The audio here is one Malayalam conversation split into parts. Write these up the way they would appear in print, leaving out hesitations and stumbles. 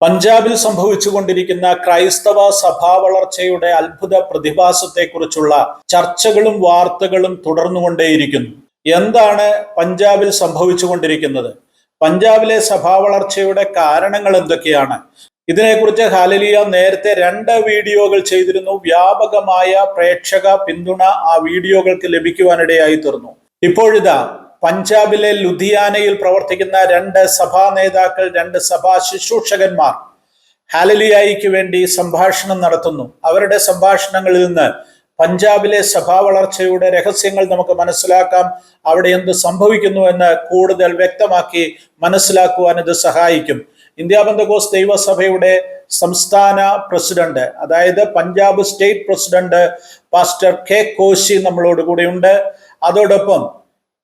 പഞ്ചാബിൽ സംഭവിച്ചുകൊണ്ടിരിക്കുന്ന ക്രൈസ്തവ സഭാ വളർച്ചയുടെ അത്ഭുത പ്രതിഭാസത്തെക്കുറിച്ചുള്ള ചർച്ചകളും വാർത്തകളും തുടർന്നുകൊണ്ടേയിരിക്കുന്നു. എന്താണ് പഞ്ചാബിൽ സംഭവിച്ചുകൊണ്ടിരിക്കുന്നത്? പഞ്ചാബിലെ സഭാ വളർച്ചയുടെ കാരണങ്ങൾ എന്തൊക്കെയാണ്? ഇതിനെക്കുറിച്ച് ഹാലലിയ നേരത്തെ 2 വീഡിയോകൾ ചെയ്തിരുന്നു. വ്യാപകമായ പ്രേക്ഷക പിന്തുണ ആ വീഡിയോകൾക്ക് ലഭിക്കുവാനിടയായി തീർന്നു. ഇപ്പോഴിതാ പഞ്ചാബിലെ ലുധിയാനയിൽ പ്രവർത്തിക്കുന്ന 2 സഭാ നേതാക്കൾ, 2 സഭാ ശുശ്രൂഷകന്മാർ ഹാലലിയായിക്ക് വേണ്ടി സംഭാഷണം നടത്തുന്നു. അവരുടെ സംഭാഷണങ്ങളിൽ നിന്ന് പഞ്ചാബിലെ സഭാ വളർച്ചയുടെ രഹസ്യങ്ങൾ നമുക്ക് മനസ്സിലാക്കാം. അവിടെ എന്ത് സംഭവിക്കുന്നു എന്ന് കൂടുതൽ വ്യക്തമാക്കി മനസ്സിലാക്കുവാൻ ഇത് സഹായിക്കും. ഇന്ത്യ പെന്തക്കോസ്ത് ദൈവസഭയുടെ സംസ്ഥാന പ്രസിഡന്റ്, അതായത് Punjab state president pastor K Koshy നമ്മളോട് കൂടെയുണ്ട്. അതോടൊപ്പം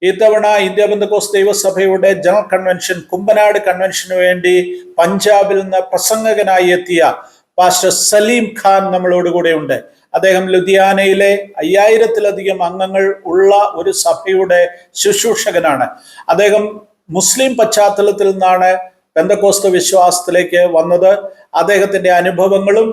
ഇത്തവണ ഇന്ത്യ പെന്തക്കോസ്ത് ദൈവസഭയുടെ ജനറൽ കൺവെൻഷൻ, കുമ്പനാട് കൺവെൻഷന് വേണ്ടി പഞ്ചാബിൽ നിന്ന് പ്രസംഗകനായി എത്തിയ പാസ്റ്റർ സലീം ഖാൻ നമ്മളോട് കൂടെയുണ്ട്. അദ്ദേഹം ലുധിയാനയിലെ 5000-ലധികം അംഗങ്ങൾ ഉള്ള ഒരു സഭയുടെ ശുശ്രൂഷകനാണ്. അദ്ദേഹം മുസ്ലിം പശ്ചാത്തലത്തിൽ നിന്നാണ് പെന്തക്കോസ്ത് വിശ്വാസത്തിലേക്ക് വന്നത്. അദ്ദേഹത്തിന്റെ അനുഭവങ്ങളും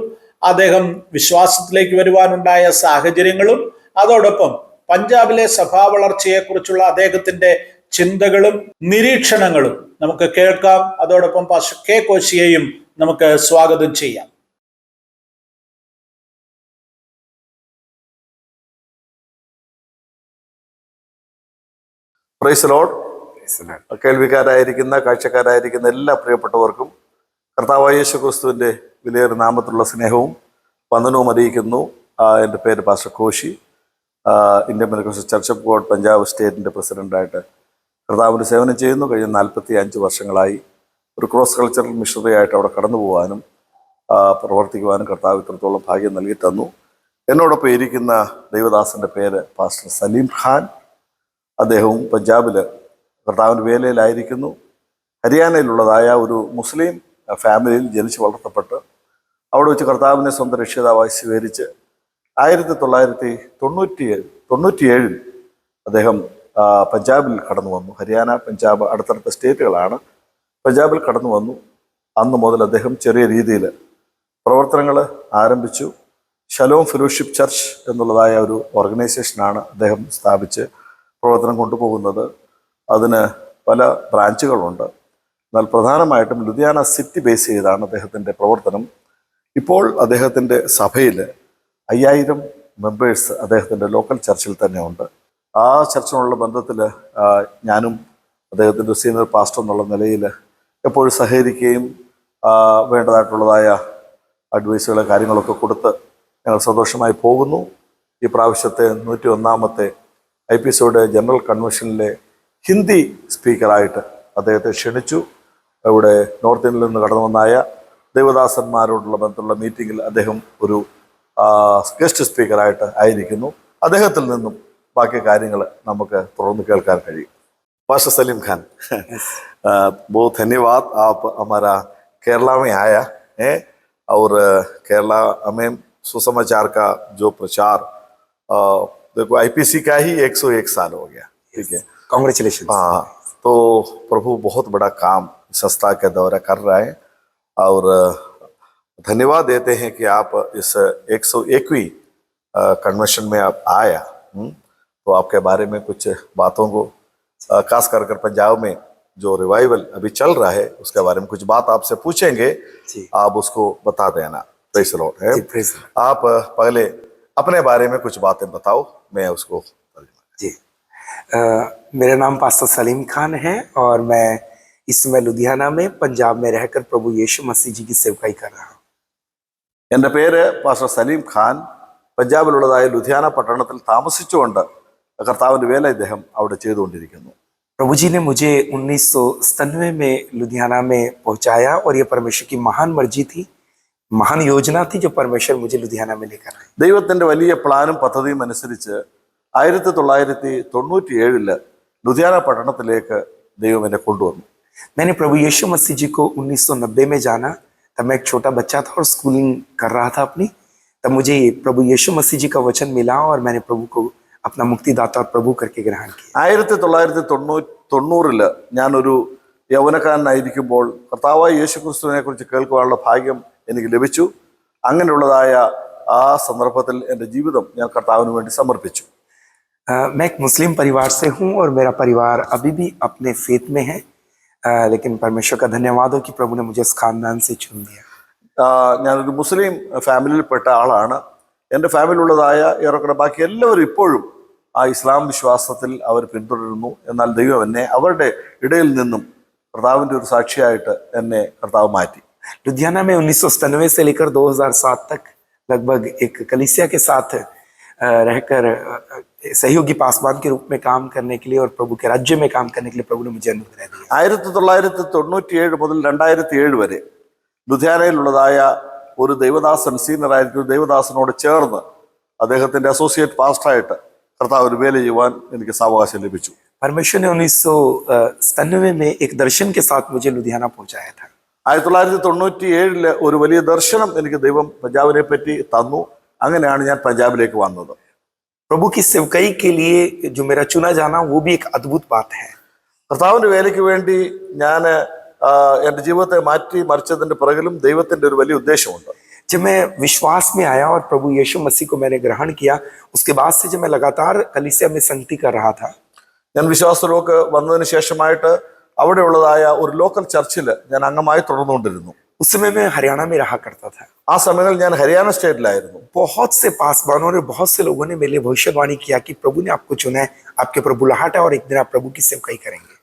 അദ്ദേഹം വിശ്വാസത്തിലേക്ക് വരുവാനുണ്ടായ സാഹചര്യങ്ങളും അതോടൊപ്പം പഞ്ചാബിലെ സഭാ വളർച്ചയെക്കുറിച്ചുള്ള അദ്ദേഹത്തിന്റെ ചിന്തകളും നിരീക്ഷണങ്ങളും നമുക്ക് കേൾക്കാം. അതോടൊപ്പം പാസ്റ്റർ കെ കോശിയെയും നമുക്ക് സ്വാഗതം ചെയ്യാം. Praise Lord. കേൾവിക്കാരായിരിക്കുന്ന, കാഴ്ചക്കാരായിരിക്കുന്ന എല്ലാ പ്രിയപ്പെട്ടവർക്കും കർത്താവായ യേശു ക്രിസ്തുവിൻ്റെ വിലയേറിയ നാമത്തിലുള്ള സ്നേഹവും വന്ദനവും അറിയിക്കുന്നു. എൻ്റെ പേര് pastor Koshy. Indian Pentecostal Church of God Punjab സ്റ്റേറ്റിൻ്റെ പ്രസിഡൻ്റായിട്ട് കർത്താവിന് സേവനം ചെയ്യുന്നു. കഴിഞ്ഞ 45 വർഷങ്ങളായി ഒരു ക്രോസ് കൾച്ചറൽ മിഷണറി ആയിട്ട് അവിടെ കടന്നു പോകാനും പ്രവർത്തിക്കുവാനും കർത്താവ് ഇത്രത്തോളം ഭാഗ്യം നൽകി തന്നു. എന്നോടൊപ്പം ഇരിക്കുന്ന ദൈവദാസൻ്റെ പേര് പാസ്റ്റർ സലീം ഖാൻ. അദ്ദേഹവും പഞ്ചാബിൽ കർത്താവിൻ്റെ വേലയിലായിരിക്കുന്നു. ഹരിയാനയിലുള്ളതായ ഒരു മുസ്ലിം ഫാമിലിയിൽ ജനിച്ച് വളർത്തപ്പെട്ട് അവിടെ വെച്ച് കർത്താവിനെ സ്വന്തം രക്ഷിതാവായി സ്വീകരിച്ച് 1997 അദ്ദേഹം പഞ്ചാബിൽ കടന്നു വന്നു. ഹരിയാന, പഞ്ചാബ് അടുത്തടുത്ത സ്റ്റേറ്റുകളാണ്. പഞ്ചാബിൽ കടന്നു വന്നു. അന്ന് മുതൽ അദ്ദേഹം ചെറിയ രീതിയിൽ പ്രവർത്തനങ്ങൾ ആരംഭിച്ചു. ഷലോം ഫെലോഷിപ്പ് ചർച്ച് എന്നുള്ളതായ ഒരു ഓർഗനൈസേഷനാണ് അദ്ദേഹം സ്ഥാപിച്ച് പ്രവർത്തനം കൊണ്ടുപോകുന്നത്. അതിന് പല ബ്രാഞ്ചുകളുണ്ട്. എന്നാൽ പ്രധാനമായിട്ടും ലുധിയാന സിറ്റി ബേസ് ചെയ്താണ് അദ്ദേഹത്തിൻ്റെ പ്രവർത്തനം. ഇപ്പോൾ അദ്ദേഹത്തിൻ്റെ സഭയിൽ 5000 മെമ്പേഴ്സ് അദ്ദേഹത്തിൻ്റെ ലോക്കൽ ചർച്ചിൽ തന്നെ ഉണ്ട്. ആ ചർച്ചിനുള്ള ബന്ധത്തിൽ ഞാനും അദ്ദേഹത്തിൻ്റെ സീനിയർ പാസ്റ്റർ എന്നുള്ള നിലയിൽ എപ്പോഴും സഹകരിക്കുകയും വേണ്ടതായിട്ടുള്ളതായ അഡ്വൈസുകൾ, കാര്യങ്ങളൊക്കെ കൊടുത്ത് ഞങ്ങൾ സന്തോഷമായി പോകുന്നു. ഈ പ്രാവശ്യത്തെ 101ാമത്തെ IPCയുടെ ജനറൽ കൺവെൻഷനിലെ ഹിന്ദി സ്പീക്കറായിട്ട് അദ്ദേഹത്തെ ക്ഷണിച്ചു. ഇവിടെ നോർത്ത് ഇന്ത്യയിൽ നിന്ന് കടന്നു വന്നായ ദൈവദാസന്മാരോടുള്ള ബന്ധമുള്ള മീറ്റിങ്ങിൽ അദ്ദേഹം ഒരു ഗസ്റ്റ് സ്പീക്കറായിട്ട് ആയിരിക്കുന്നു. അദ്ദേഹത്തിൽ നിന്നും ബാക്കി കാര്യങ്ങൾ നമുക്ക് തുറന്ന് കേൾക്കാൻ കഴിയും. पास्टर सलीम खान, बहुत धन्यवाद. आप हमारा केरला में आया है और केरला में सुसमाचार का जो प्रचार, देखो IPC का ही 101 साल हो गया. ठीक है, कांग्रेचुलेशन. हाँ, तो प्रभु बहुत बड़ा काम संस्था के द्वारा कर रहा है और धन्यवाद देते हैं कि आप इस 101वीं कन्वेंशन में आप आया. तो आपके बारे में कुछ बातों को, खास कर पंजाब में जो रिवाइवल अभी चल रहा है उसके बारे में कुछ बात आपसे पूछेंगे. आप उसको बता देना. प्रेज़ द लॉर्ड है. आप पहले अपने बारे में कुछ बातें बताओ, मैं उसको. जी, मेरा नाम पास्टर सलीम खान है और मैं इस समय लुधियाना में पंजाब में रहकर प्रभु यीशु मसीह जी की सेवकाई कर रहा हूँ. എൻ്റെ പേര് പാസ്റ്റർ സലീം ഖാൻ. പഞ്ചാബിലുള്ളതായ ലുധിയാന പട്ടണത്തിൽ താമസിച്ചുകൊണ്ട് കർത്താവിൻ്റെ വേല ഇദ്ദേഹം അവിടെ ചെയ്തുകൊണ്ടിരിക്കുന്നു. प्रभु जी ने मुझे 1997 में लुधियाना में पहुंचाया और ये परमेश्वर की महान मर्जी थी, महान योजना थी जो परमेश्वर मुझे लुधियाना में लेकर आए. ദൈവത്തിൻ്റെ വലിയ പ്ലാനും പദ്ധതിയും അനുസരിച്ച് 1997 ലുധിയാന പട്ടണത്തിലേക്ക് ദൈവം എന്നെ കൊണ്ടുവന്നു. मैंने प्रभु यीशु मसीह जी को 1990 में जाना. तब मैं एक छोटा बच्चा था और स्कूलिंग कर रहा था अपनी. तब मुझे प्रभु यीशु मसीह जी का वचन मिला और मैंने प्रभु को अपना मुक्तिदाता और प्रभु करके ग्रहण किया. 1990 ഞാനൊരു യൗവനക്കാരനായിരിക്കുമ്പോൾ കർത്താവായ യേശു ക്രിസ്തുവിനെ കുറിച്ച് കേൾക്കുവാനുള്ള ഭാഗ്യം എനിക്ക് ലഭിച്ചു. അങ്ങനെയുള്ളതായ ആ സന്ദർഭത്തിൽ എൻ്റെ ജീവിതം ഞാൻ കർത്താവിന് വേണ്ടി സമർപ്പിച്ചു. मैं एक मुस्लिम परिवार से हूँ और मेरा परिवार अभी भी अपने फेथ में है, लेकिन परमेश्वर का धन्यवाद हो कि प्रभु ने मुझे इस खानदान से चुन दिया. ഞാനൊരു മുസ്ലിം ഫാമിലിയിൽപ്പെട്ട ആളാണ്. എൻ്റെ ഫാമിലിയിലുള്ളതായ ഏറെക്കുറെ ബാക്കി എല്ലാവരും ഇപ്പോഴും ആ ഇസ്ലാം വിശ്വാസത്തിൽ അവർ പിന്തുടരുന്നു. എന്നാൽ ദൈവം എന്നെ അവരുടെ ഇടയിൽ നിന്നും കർത്താവിൻ്റെ ഒരു സാക്ഷിയായിട്ട് എന്നെ കർത്താവ് മാറ്റി. लुधियाना में 1997 से लेकर 2007 तक लगभग एक कलीसिया के साथ रहकर सहयोगी पासवान के रूप में काम करने के लिए और प्रभु के राज्य में काम करने के लिए प्रभु ने मुझे अनुग्रह दिया. 1997 മുതൽ 2007 വരെ ലുധിയാനയിലുള്ളതായ ഒരു ദൈവദാസൻ, സീനിയറായിരിക്കും ഒരു ദൈവദാസനോട് ചേർന്ന് അദ്ദേഹത്തിൻ്റെ അസോസിയേറ്റ് പാസ്റ്ററായിട്ട് കർത്താവ് ഒരു വേല ചെയ്യുവാൻ എനിക്ക് സാവകാശം ലഭിച്ചു. परमेश्वर ने 1997 में एक दर्शन के साथ मुझे लुधियाना पहुंचाया था. 1997 ഒരു വലിയ ദർശനം എനിക്ക് ദൈവം പഞ്ചാബിനെ പറ്റി തന്നു. അങ്ങനെയാണ് ഞാൻ പഞ്ചാബിലേക്ക് വന്നത്. प्रभु की सेवकाई के लिए जो मेरा चुना जाना वो भी एक अद्भुत बात है. കർത്താവിൻ്റെ വേലയ്ക്ക് വേണ്ടി ഞാൻ എൻ്റെ ജീവിതത്തെ മാറ്റി മറിച്ചതിൻ്റെ പിറകിലും ദൈവത്തിൻ്റെ ഒരു വലിയ ഉദ്ദേശമുണ്ട്. जब मैं विश्वास में आया और प्रभु यीशु मसीह को मैंने ग्रहण किया, उसके बाद से जब मैं लगातार कलीसिया में संगति कर रहा था, ഞാൻ വിശ്വാസത്തിലേക്ക് വന്നതിന് ശേഷമായിട്ട് അവിടെയുള്ളതായ ഒരു ലോക്കൽ ചർച്ചിൽ ഞാൻ അംഗമായി തുടർന്നുകൊണ്ടിരുന്നു. उस समय मैं हरियाणा में रहा करता था. ആ സമയങ്ങളിൽ ഞാൻ ഹരിയാന സ്റ്റേറ്റിലായിരുന്നു. बहुत से पासवानों ने, बहुत से लोगों ने मेरे लिए भविष्यवाणी किया कि प्रभु ने आपको चुना है, आपके ऊपर बुलाहट है और एक दिन आप प्रभु की सेवकाई करेंगे.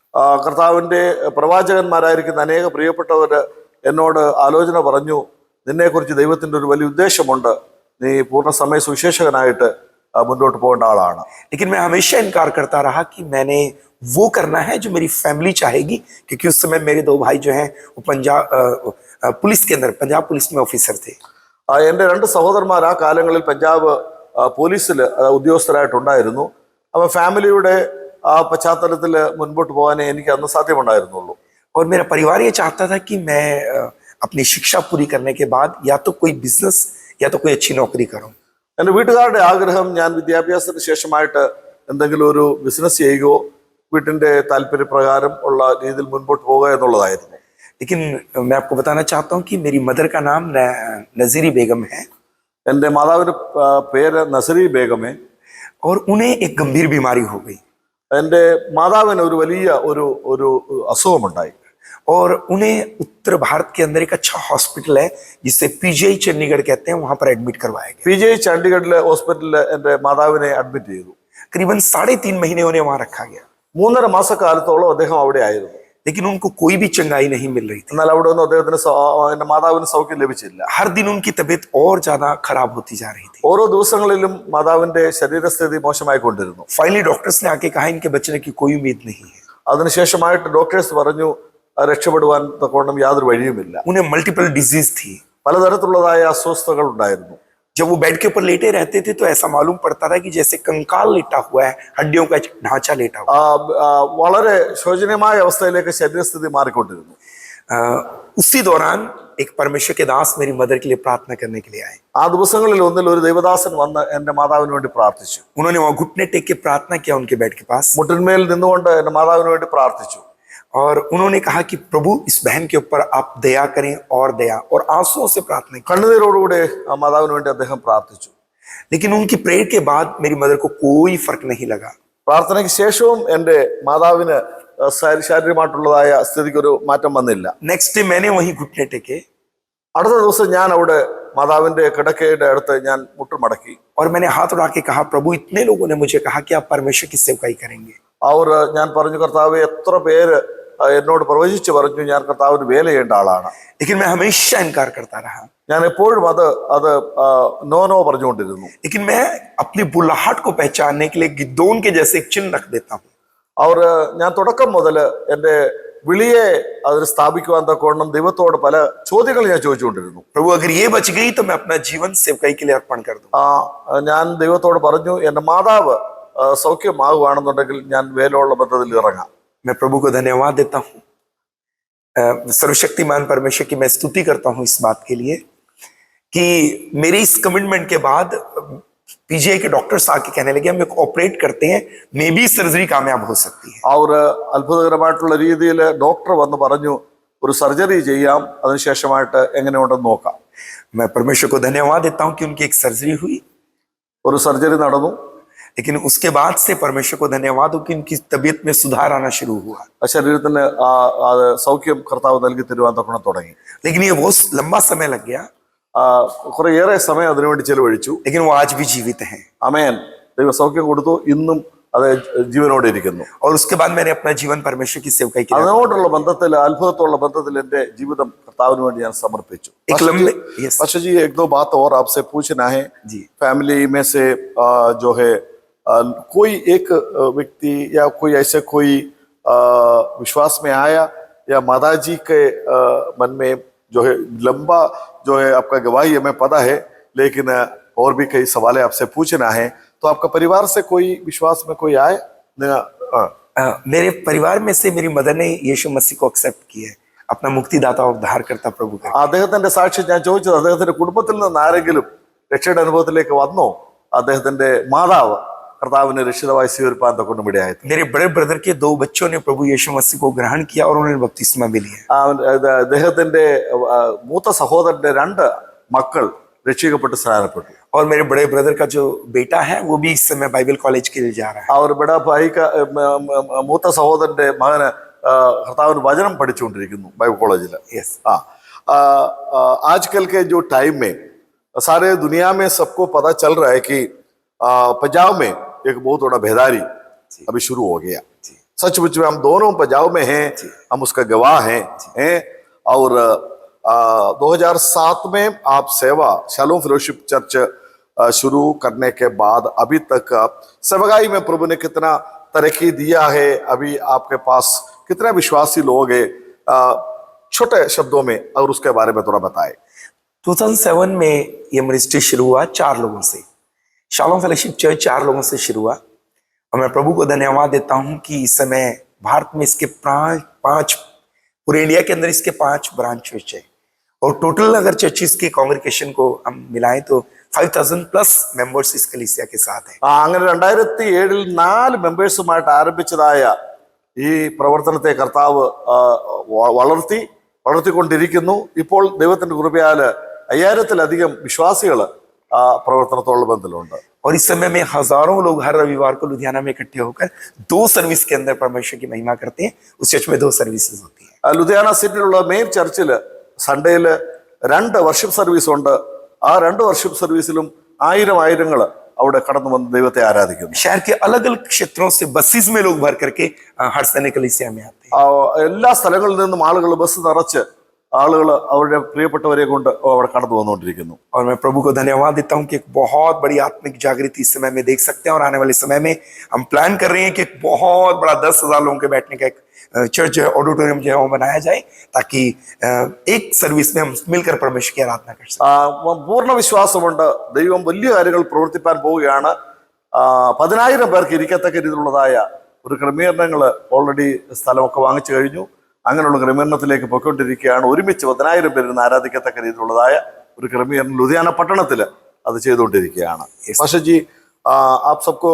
കർത്താവിൻ്റെ പ്രവാചകന്മാരായിരിക്കുന്ന അനേക പ്രിയപ്പെട്ടവർ എന്നോട് ആലോചന പറഞ്ഞു, നിന്നെക്കുറിച്ച് ദൈവത്തിൻ്റെ ഒരു വലിയ ഉദ്ദേശമുണ്ട്, നീ പൂർണ്ണസമയ സുവിശേഷകനായിട്ട് മുന്നോട്ട് പോകേണ്ട ആളാണ്. लेकिन मैं हमेशा इनकार करता रहा कि मैंने वो करना है जो मेरी फैमिली चाहेगी, क्योंकि उस समय मेरे दो भाई जो हैं वो पुलिस के अंदर पंजाब पुलिस में ऑफिसर थे. എൻ്റെ രണ്ട് സഹോദരന്മാർ ആ കാലങ്ങളിൽ പഞ്ചാബ് പോലീസിൽ ഉദ്യോഗസ്ഥരായിട്ടുണ്ടായിരുന്നു. അപ്പോൾ ഫാമിലിയുടെ ആ പശ്ചാത്തലത്തിൽ മുൻപോട്ട് പോകാനേ എനിക്ക് അന്ന് സാധ്യമുണ്ടായിരുന്നുള്ളൂ. और मेरा परिवार ये चाहता था कि मैं अपनी शिक्षा पूरी करने के बाद या तो कोई बिजनेस या तो कोई अच्छी नौकरी करूं. എൻ്റെ വീട്ടുകാരുടെ ആഗ്രഹം ഞാൻ വിദ്യാഭ്യാസത്തിന് ശേഷമായിട്ട് എന്തെങ്കിലും ഒരു ബിസിനസ് ചെയ്യുകയോ വീട്ടിൻ്റെ താല്പര്യപ്രകാരം ഉള്ള രീതിയിൽ മുൻപോട്ട് പോകുക എന്നുള്ളതായിരുന്നു. लेकिन मैं आपको बताना चाहता हूं कि मेरी मदर का नाम नजीरी बेगम है. എൻ്റെ മാതാവിൻ്റെ പേര് നസറി ബേഗമേ. और उन्हें एक गंभीर बीमारी हो गई. എൻ്റെ മാതാവിന് ഒരു വലിയ ഒരു അസുഖമുണ്ടായി. और उन्हें उत्तर भारत के अंदर एक अच्छा हॉस्पिटल है जिसे पीजीआई चंडीगढ़ कहते हैं, वहां पर एडमिट करवाया गया. PGI ചണ്ഡീഗഡിലെ ഹോസ്പിറ്റലിൽ എൻ്റെ മാതാവിനെ അഡ്മിറ്റ് ചെയ്തു. करीबन 3.5 महीने उन्हें वहां रखा गया. 3.5 മാസക്കാലത്തോളം അദ്ദേഹം അവിടെ ആയിരുന്നു. लेकिन उनको कोई भी चंगाई नहीं मिल रही थी. എന്നാൽ അവിടെ ഒന്നും അദ്ദേഹത്തിന് എൻ്റെ മാതാവിന് സൗഖ്യം ലഭിച്ചില്ല. हर दिन उनकी तबीयत और ज्यादा खराब होती जा रही थी. ഓരോ ദിവസങ്ങളിലും മാതാവിന്റെ ശരീരസ്ഥിതി മോശമായിക്കൊണ്ടിരുന്നു. फाइनली डॉक्टर्स ने आके कहा इनके बचने की कोई उम्मीद नहीं है. അതിനുശേഷമായിട്ട് ഡോക്ടേഴ്സ് പറഞ്ഞു രക്ഷപ്പെടുവാൻ തക്കോണം യാതൊരു വഴിയുമില്ല. उन्हें मल्टीपल डिजीज थी. പലതരത്തിലുള്ളതായ അസ്വസ്ഥതകൾ ഉണ്ടായിരുന്നു. जब वो बेड के ऊपर लेटे रहते थे तो ऐसा मालूम पड़ता था कि जैसे कंकाल लेटा हुआ है, हड्डियों का ढांचा लेटा हुआ. വളരെ ശോചനീയമായ അവസ്ഥയിലേക്ക് ശരീരസ്ഥിതി മാറിക്കൊണ്ടിരുന്നു. उसी दौरान एक परमेश्वर के दास मेरी मदर के लिए प्रार्थना करने के लिए आए. ആ ദിവസങ്ങളിൽ ഒന്നിൽ ഒരു ദൈവദാസൻ വന്ന് എൻ്റെ മാതാവിന് വേണ്ടി പ്രാർത്ഥിച്ചു. उन्होंने वहां घुटने टेक के प्रार्थना किया उनके बेड के पास. മുട്ടിന്മേൽ നിന്നുകൊണ്ട് എൻ്റെ മാതാവിന് വേണ്ടി പ്രാർത്ഥിച്ചു. और उन्होंने कहा कि प्रभु इस बहन के ऊपर आप दया करें और दया, और आंसुओं से प्रार्थना की. കണ്ണുനീരോടുകൂടെ ആ മാതാവിന് വേണ്ടി അദ്ദേഹം പ്രാർത്ഥിച്ചു. लेकिन उनकी प्रेयर के बाद मेरी मदर को कोई फर्क नहीं लगा. പ്രാർത്ഥനയ്ക്ക് ശേഷവും എൻ്റെ മാതാവിന് ശാരീരികമായിട്ടുള്ളതായ സ്ഥിതിക്ക് ഒരു മാറ്റം വന്നില്ല. नेक्स्ट डे मैंने वहीं घुटने टेके അടുത്ത ദിവസം ഞാൻ അവിടെ മാതാവിന്റെ കിടക്കയുടെ അടുത്ത് ഞാൻ മുട്ടുമടക്കി. और मैंने हाथ उठा के कहा, प्रभु इतने लोगों ने मुझे कहा कि आप परमेश्वर की सेवकाई करेंगे. അവർ ഞാൻ പറഞ്ഞു, കർത്താവ് എത്ര പേര് എന്നോട് പ്രവചിച്ചു പറഞ്ഞു ഞാൻ കർത്താവിന് വേല ചെയ്യേണ്ട ആളാണ്. लेकिन मैं हमेशा इनकार करता रहा. ഞാൻ എപ്പോഴും അത് നോ പറഞ്ഞുകൊണ്ടിരുന്നു. लेकिन मैं अपनी बुलाहट को पहचानने के लिए गिदोन के जैसे एक चिन्ह रख देता हूँ. ഞാൻ തുടക്കം മുതൽ എൻ്റെ വിളിയെ അതിൽ സ്ഥാപിക്കുവാൻ തക്കവണ്ണം ദൈവത്തോട് പല ചോദ്യങ്ങൾ ഞാൻ ചോദിച്ചുകൊണ്ടിരുന്നു. प्रभु अगर ये बच गई तो मैं अपना जीवन सेवकाई के लिए अर्पण कर दूं. ഞാൻ ദൈവത്തോട് പറഞ്ഞു, എൻ്റെ മാതാവ് സൗഖ്യമാകുകയാണെന്നുണ്ടെങ്കിൽ ഞാൻ വേലയുള്ള ബന്ധത്തിൽ ഇറങ്ങാം. मैं प्रभु को धन्यवाद देता हूँ, सर्वशक्तिमान परमेश्वर की मैं स्तुति करता हूँ इस बात के लिए कि मेरे इस कमिटमेंट के बाद पीजीआई के डॉक्टर्स आके कहने लगे हम एक ऑपरेट करते हैं, मे बी सर्जरी कामयाब हो सकती है। അവർ അത്ഭുതകരമായിട്ടുള്ള രീതിയിൽ ഡോക്ടർ വന്ന് പറഞ്ഞു ഒരു സർജറി ചെയ്യാം, അതിനുശേഷമായിട്ട് എങ്ങനെയുണ്ടെന്ന് നോക്കാം. मैं परमेश्वर को धन्यवाद देता हूँ कि उनकी एक सर्जरी हुई, ഒരു സർജറി നടന്നു. लेकिन उसके बाद से परमेश्वर को धन्यवाद हो कि उनकी तबीयत में सुधार आना शुरू हुआ। ശരീരത്തിന് അത് സൗഖ്യം കർത്താവ് നൽകി തരുവാൻ തക്കണം തുടങ്ങി. लेकिन ये बहुत लंबा समय लग गया, കുറേയേറെ സമയം അതിനുവേണ്ടി ചെലവഴിച്ചു. लेकिन वो आज भी जीवित हैं। ആമേൻ. ദൈവം സൗഖ്യം കൊടുത്തു, ഇന്നും അത് ജീവനോടെ ഇരിക്കുന്നു. और उसके बाद मैंने अपना जीवन परमेश्वर की सेवकाई की। അതിനോടുള്ള ബന്ധത്തിൽ, അത്ഭുതത്തോടുള്ള ബന്ധത്തിൽ എന്റെ ജീവിതം കർത്താവിന് വേണ്ടി ഞാൻ സമർപ്പിച്ചു. एक लंबे यस पाशा जी एक दो बात और आपसे पूछना है जी। फैमिली में से जो है कोई एक व्यक्ति या कोई ऐसे कोई विश्वास में आया या माताजी के मन में जो है लंबा जो है आपका गवाही हमें पता है, लेकिन और भी कई सवाल आपसे पूछना है. तो आपका परिवार से कोई विश्वास में कोई आए? मेरे परिवार में से मेरी मदर ने यीशु मसीह को एक्सेप्ट किया है अपना मुक्तिदाता और उद्धारकर्ता प्रभु का। അദ്ദേഹത്തിന്റെ സാക്ഷി ഞാൻ ചോദിച്ചത്, അദ്ദേഹത്തിന്റെ കുടുംബത്തിൽ നിന്ന് ആരെങ്കിലും രക്ഷയുടെ അനുഭവത്തിലേക്ക് വന്നോ? അദ്ദേഹത്തിന്റെ മാതാവ് കർത്താവിനെ രക്ഷിതമായി സ്വീകരിപ്പാൻ തൊണ്ടും ഇടയായി. मेरे बड़े ब्रदर के 2 बच्चों ने प्रभु यीशु मसीह को ग्रहण किया और उन्होंने बपतिस्मा भी लिया। അദ്ദേഹത്തിന്റെ മൂത്ത സഹോദരന്റെ 2 മക്കൾ രക്ഷിക്കപ്പെട്ട് സ്നാനപ്പെട്ടു. और मेरे बड़े ब्रदर का जो बेटा है वो भी इस समय बाइबल कॉलेज के लिए जा रहा है। और बड़ा भाई का മൂത്ത സഹോദരന്റെ മകന് കർത്താവിന് വചനം പഠിച്ചുകൊണ്ടിരിക്കുന്നു ബൈബിൾ കോളേജിൽ. यस आजकल के जो टाइम में सारे दुनिया में सबको पता चल रहा है कि पंजाब में एक बहुत बड़ा बेदारी अभी शुरू हो गया. सचमुच में हम दोनों पंजाब में हैं, हम उसका गवाह हैं. और 2007 में आप सेवा शालोम फेलोशिप चर्च शुरू करने के बाद अभी तक सेवकाई में प्रभु ने कितना तरक्की दिया है, अभी आपके पास कितने विश्वासी लोग हैं, छोटे शब्दों में और उसके बारे में थोड़ा बताएं. 2007 में ये मिनिस्ट्री शुरू हुआ 4 लोगों से, शालोम फेलोशिप चर्च 4 लोगों से शुरू हुआ। और मैं प्रभु को धन्यवाद देता हूं कि इस समय भारत में इसके 5 पूरे इंडिया के अंदर इसके 5 ब्रांच चर्च है और टोटल अगर चर्चिस के कांग्रेगेशन को हम मिलाएं तो 5000 प्लस मेंबर्स इस कलीसिया के साथ है. അങ്ങനെ 2007 4 മെമ്പേഴ്സുമായിട്ട് ആരംഭിച്ചതായ ഈ പ്രവർത്തനത്തെ കർത്താവ് വളർത്തിക്കൊണ്ടിരിക്കുന്നു. ഇപ്പോൾ ദൈവത്തിന്റെ കൃപയാൽ 5000-ലധികം വിശ്വാസികൾ പ്രവർത്തനത്തോടുള്ള ബന്ധത്തിലുണ്ട്. और इस समय में हजारों लोग हर रविवार को लुधियाना में इकट्ठे होकर 2 सर्विस के अंदर परमेश्वर की महिमा करते हैं. उस चर्च में 2 सर्विसेज होती है. ലുധിയാന സിറ്റിയിലുള്ള മെയിൻ ചർച്ചിൽ സൺഡേയിൽ 2 വർഷിപ്പ് സർവീസ് ഉണ്ട്. ആ 2 വർഷിപ്പ് സർവീസിലും ആയിരങ്ങൾ അവിടെ കടന്നു വന്ന് ദൈവത്തെ ആരാധിക്കുന്നു. शहर के अलग अलग क्षेत्रों से बसेस में लोग भर करके हर सने कलीसिया में आते हैं. എല്ലാ സ്ഥലങ്ങളിൽ നിന്നും ആളുകൾ ബസ് നിറച്ച് ആളുകൾ അവരുടെ പ്രിയപ്പെട്ടവരെ കൊണ്ട് അവിടെ കടന്നു വന്നുകൊണ്ടിരിക്കുന്നു. और मैं प्रभु को धन्यवाद देता हूं कि एक बहुत बड़ी आत्मिक जागृति इस समय में देख सकते हैं और आने वाले समय में हम प्लान कर रहे हैं कि एक बहुत बड़ा 10,000 लोगों के बैठने का एक चर्च जो है, ऑडिटोरियम जो है वो बनाया जाए ताकि एक सर्विस में हम मिलकर परमेश्वर की आराधना कर सकें. പൂർണ്ണ വിശ്വാസമുണ്ട് ദൈവം വലിയ കാര്യങ്ങൾ പ്രവർത്തിപ്പാൻ പോവുകയാണ്. 10,000 പേർക്ക് ഇരിക്കത്തക്ക രീതിയിലുള്ളതായ ഒരു ക്രമീകരണങ്ങൾ ഓൾറെഡി സ്ഥലമൊക്കെ വാങ്ങിച്ചു കഴിഞ്ഞു. അങ്ങനെയുള്ള ക്രമീകരണത്തിലേക്ക് പോയിക്കൊണ്ടിരിക്കുകയാണ്. ഒരുമിച്ച് 10,000 പേരിന്ന് ആരാധിക്കത്തക്ക രീതിയിലുള്ളതായ ഒരു ക്രമീകരണം ലുധിയാന പട്ടണത്തിൽ അത് ചെയ്തുകൊണ്ടിരിക്കുകയാണ്. पाशा जी आप सबको